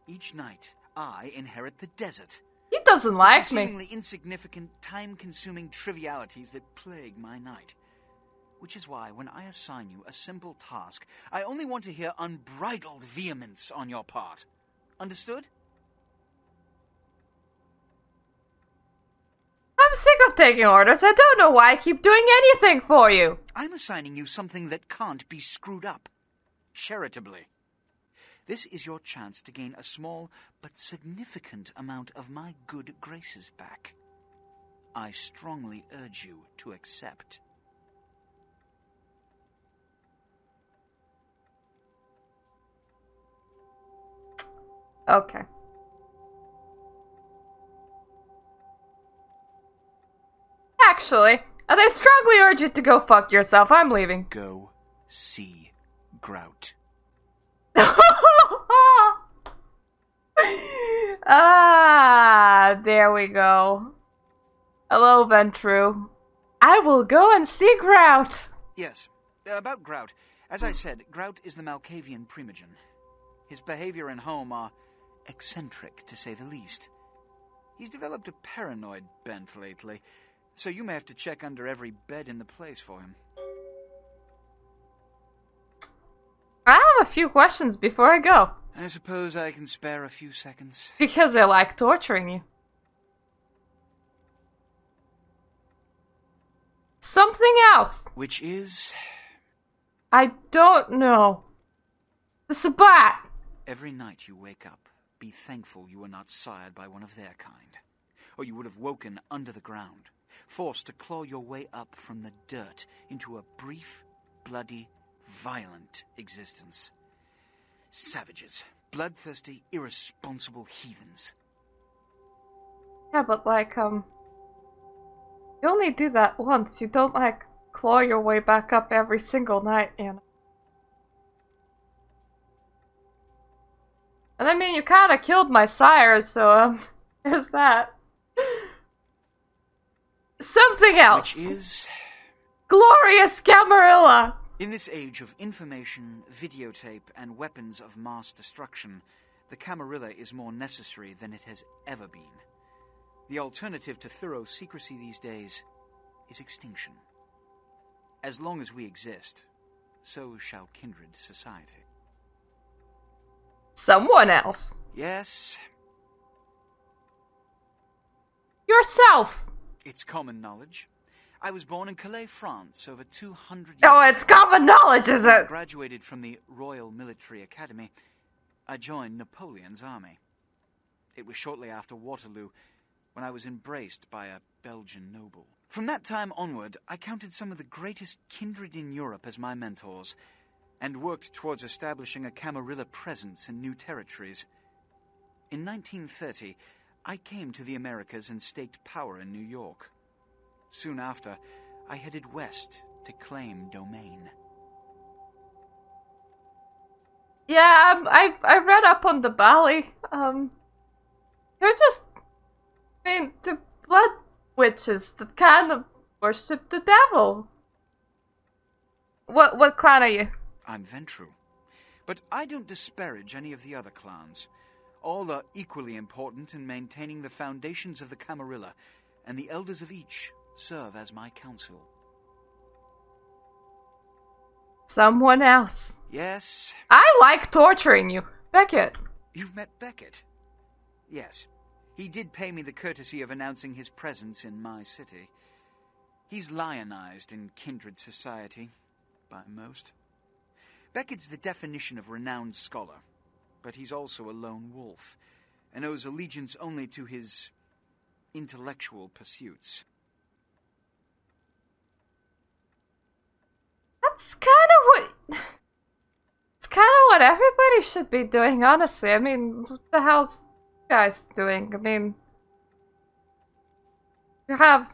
Each night, I inherit the desert. He doesn't like it's the me. seemingly insignificant, time-consuming trivialities that plague my night. Which is why, when I assign you a simple task, I only want to hear unbridled vehemence on your part. Understood? I'm sick of taking orders. I don't know why I keep doing anything for you. I'm assigning you something that can't be screwed up. Charitably. This is your chance to gain a small but significant amount of my good graces back. I strongly urge you to accept. Okay. Actually, I strongly urge you to go fuck yourself. I'm leaving. Go see Grout. Ah, there we go. Hello, Ventru. I will go and see Grout. Yes, about Grout. As I said, Grout is the Malkavian primogen. His behavior and home are eccentric, to say the least. He's developed a paranoid bent lately, so you may have to check under every bed in the place for him. I have a few questions before I go. I suppose I can spare a few seconds. Because I like torturing you. Something else. Which is? I don't know. The Sabbat. Every night you wake up, be thankful you were not sired by one of their kind. Or you would have woken under the ground, forced to claw your way up from the dirt into a brief, bloody, violent existence. Savages. Bloodthirsty, irresponsible heathens. Yeah, but like, you only do that once. You don't, like, claw your way back up every single night, you know. And I mean, you kinda killed my sire, so, there's that. Something else. Which is? Glorious Camarilla! In this age of information, videotape, and weapons of mass destruction, the Camarilla is more necessary than it has ever been. The alternative to thorough secrecy these days is extinction. As long as we exist, so shall kindred society. Someone else. Yes. Yourself. It's common knowledge. I was born in Calais, France, over 200 years Oh, it's common knowledge, is I it? graduated from the Royal Military Academy. I joined Napoleon's army. It was shortly after Waterloo, when I was embraced by a Belgian noble. From that time onward, I counted some of the greatest kindred in Europe as my mentors, and worked towards establishing a Camarilla presence in new territories. In 1930, I came to the Americas and staked power in New York. Soon after, I headed west to claim domain. Yeah, I read up on the Bali. They're just, I mean, the blood witches that kind of worship the devil. What clan are you? I'm Ventru. But I don't disparage any of the other clans. All are equally important in maintaining the foundations of the Camarilla, and the elders of each serve as my counsel. Someone else. Yes. I like torturing you. Beckett. You've met Beckett? Yes. He did pay me the courtesy of announcing his presence in my city. He's lionized in kindred society, by most. Beckett's the definition of renowned scholar, but he's also a lone wolf, and owes allegiance only to his intellectual pursuits. That's kind of what everybody should be doing, honestly. I mean, what the hell's you guys doing? I mean, you have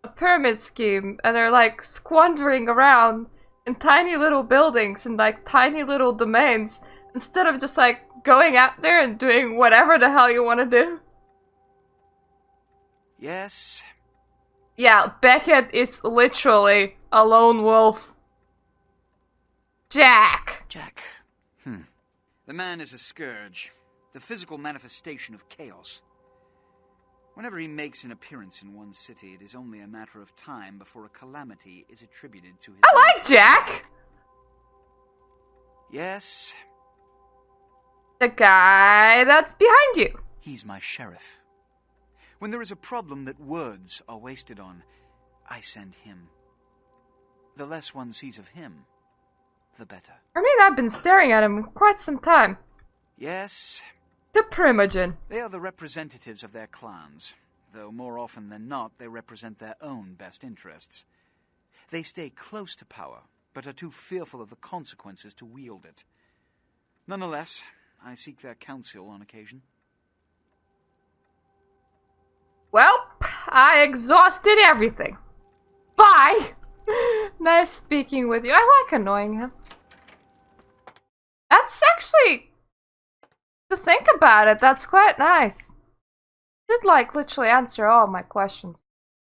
a pyramid scheme, and they're like squandering around in tiny little buildings and like tiny little domains instead of just like going out there and doing whatever the hell you want to do. Yes. Yeah, Beckett is literally a lone wolf. Jack! Jack. The man is a scourge, the physical manifestation of chaos. Whenever he makes an appearance in one city, it is only a matter of time before a calamity is attributed to his... I like Jack! Yes. The guy that's behind you. He's my sheriff. When there is a problem that words are wasted on, I send him. The less one sees of him, the better. I mean, I've been staring at him quite some time. Yes. The Primogen. They are the representatives of their clans, though more often than not they represent their own best interests. They stay close to power, but are too fearful of the consequences to wield it. Nonetheless, I seek their counsel on occasion. Well, I exhausted everything. Bye! Nice speaking with you. I like annoying him. That's actually... To think about it, that's quite nice. Did like literally answer all my questions.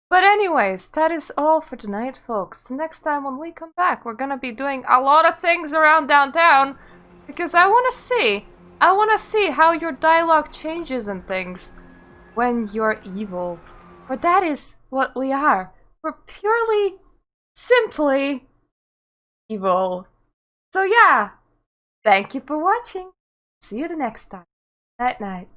But anyways, that is all for tonight, folks. The next time when we come back, we're gonna be doing a lot of things around downtown. Because I wanna see how your dialogue changes and things when you're evil. For that is what we are. We're purely, simply evil. So yeah, thank you for watching. See you the next time. Night night.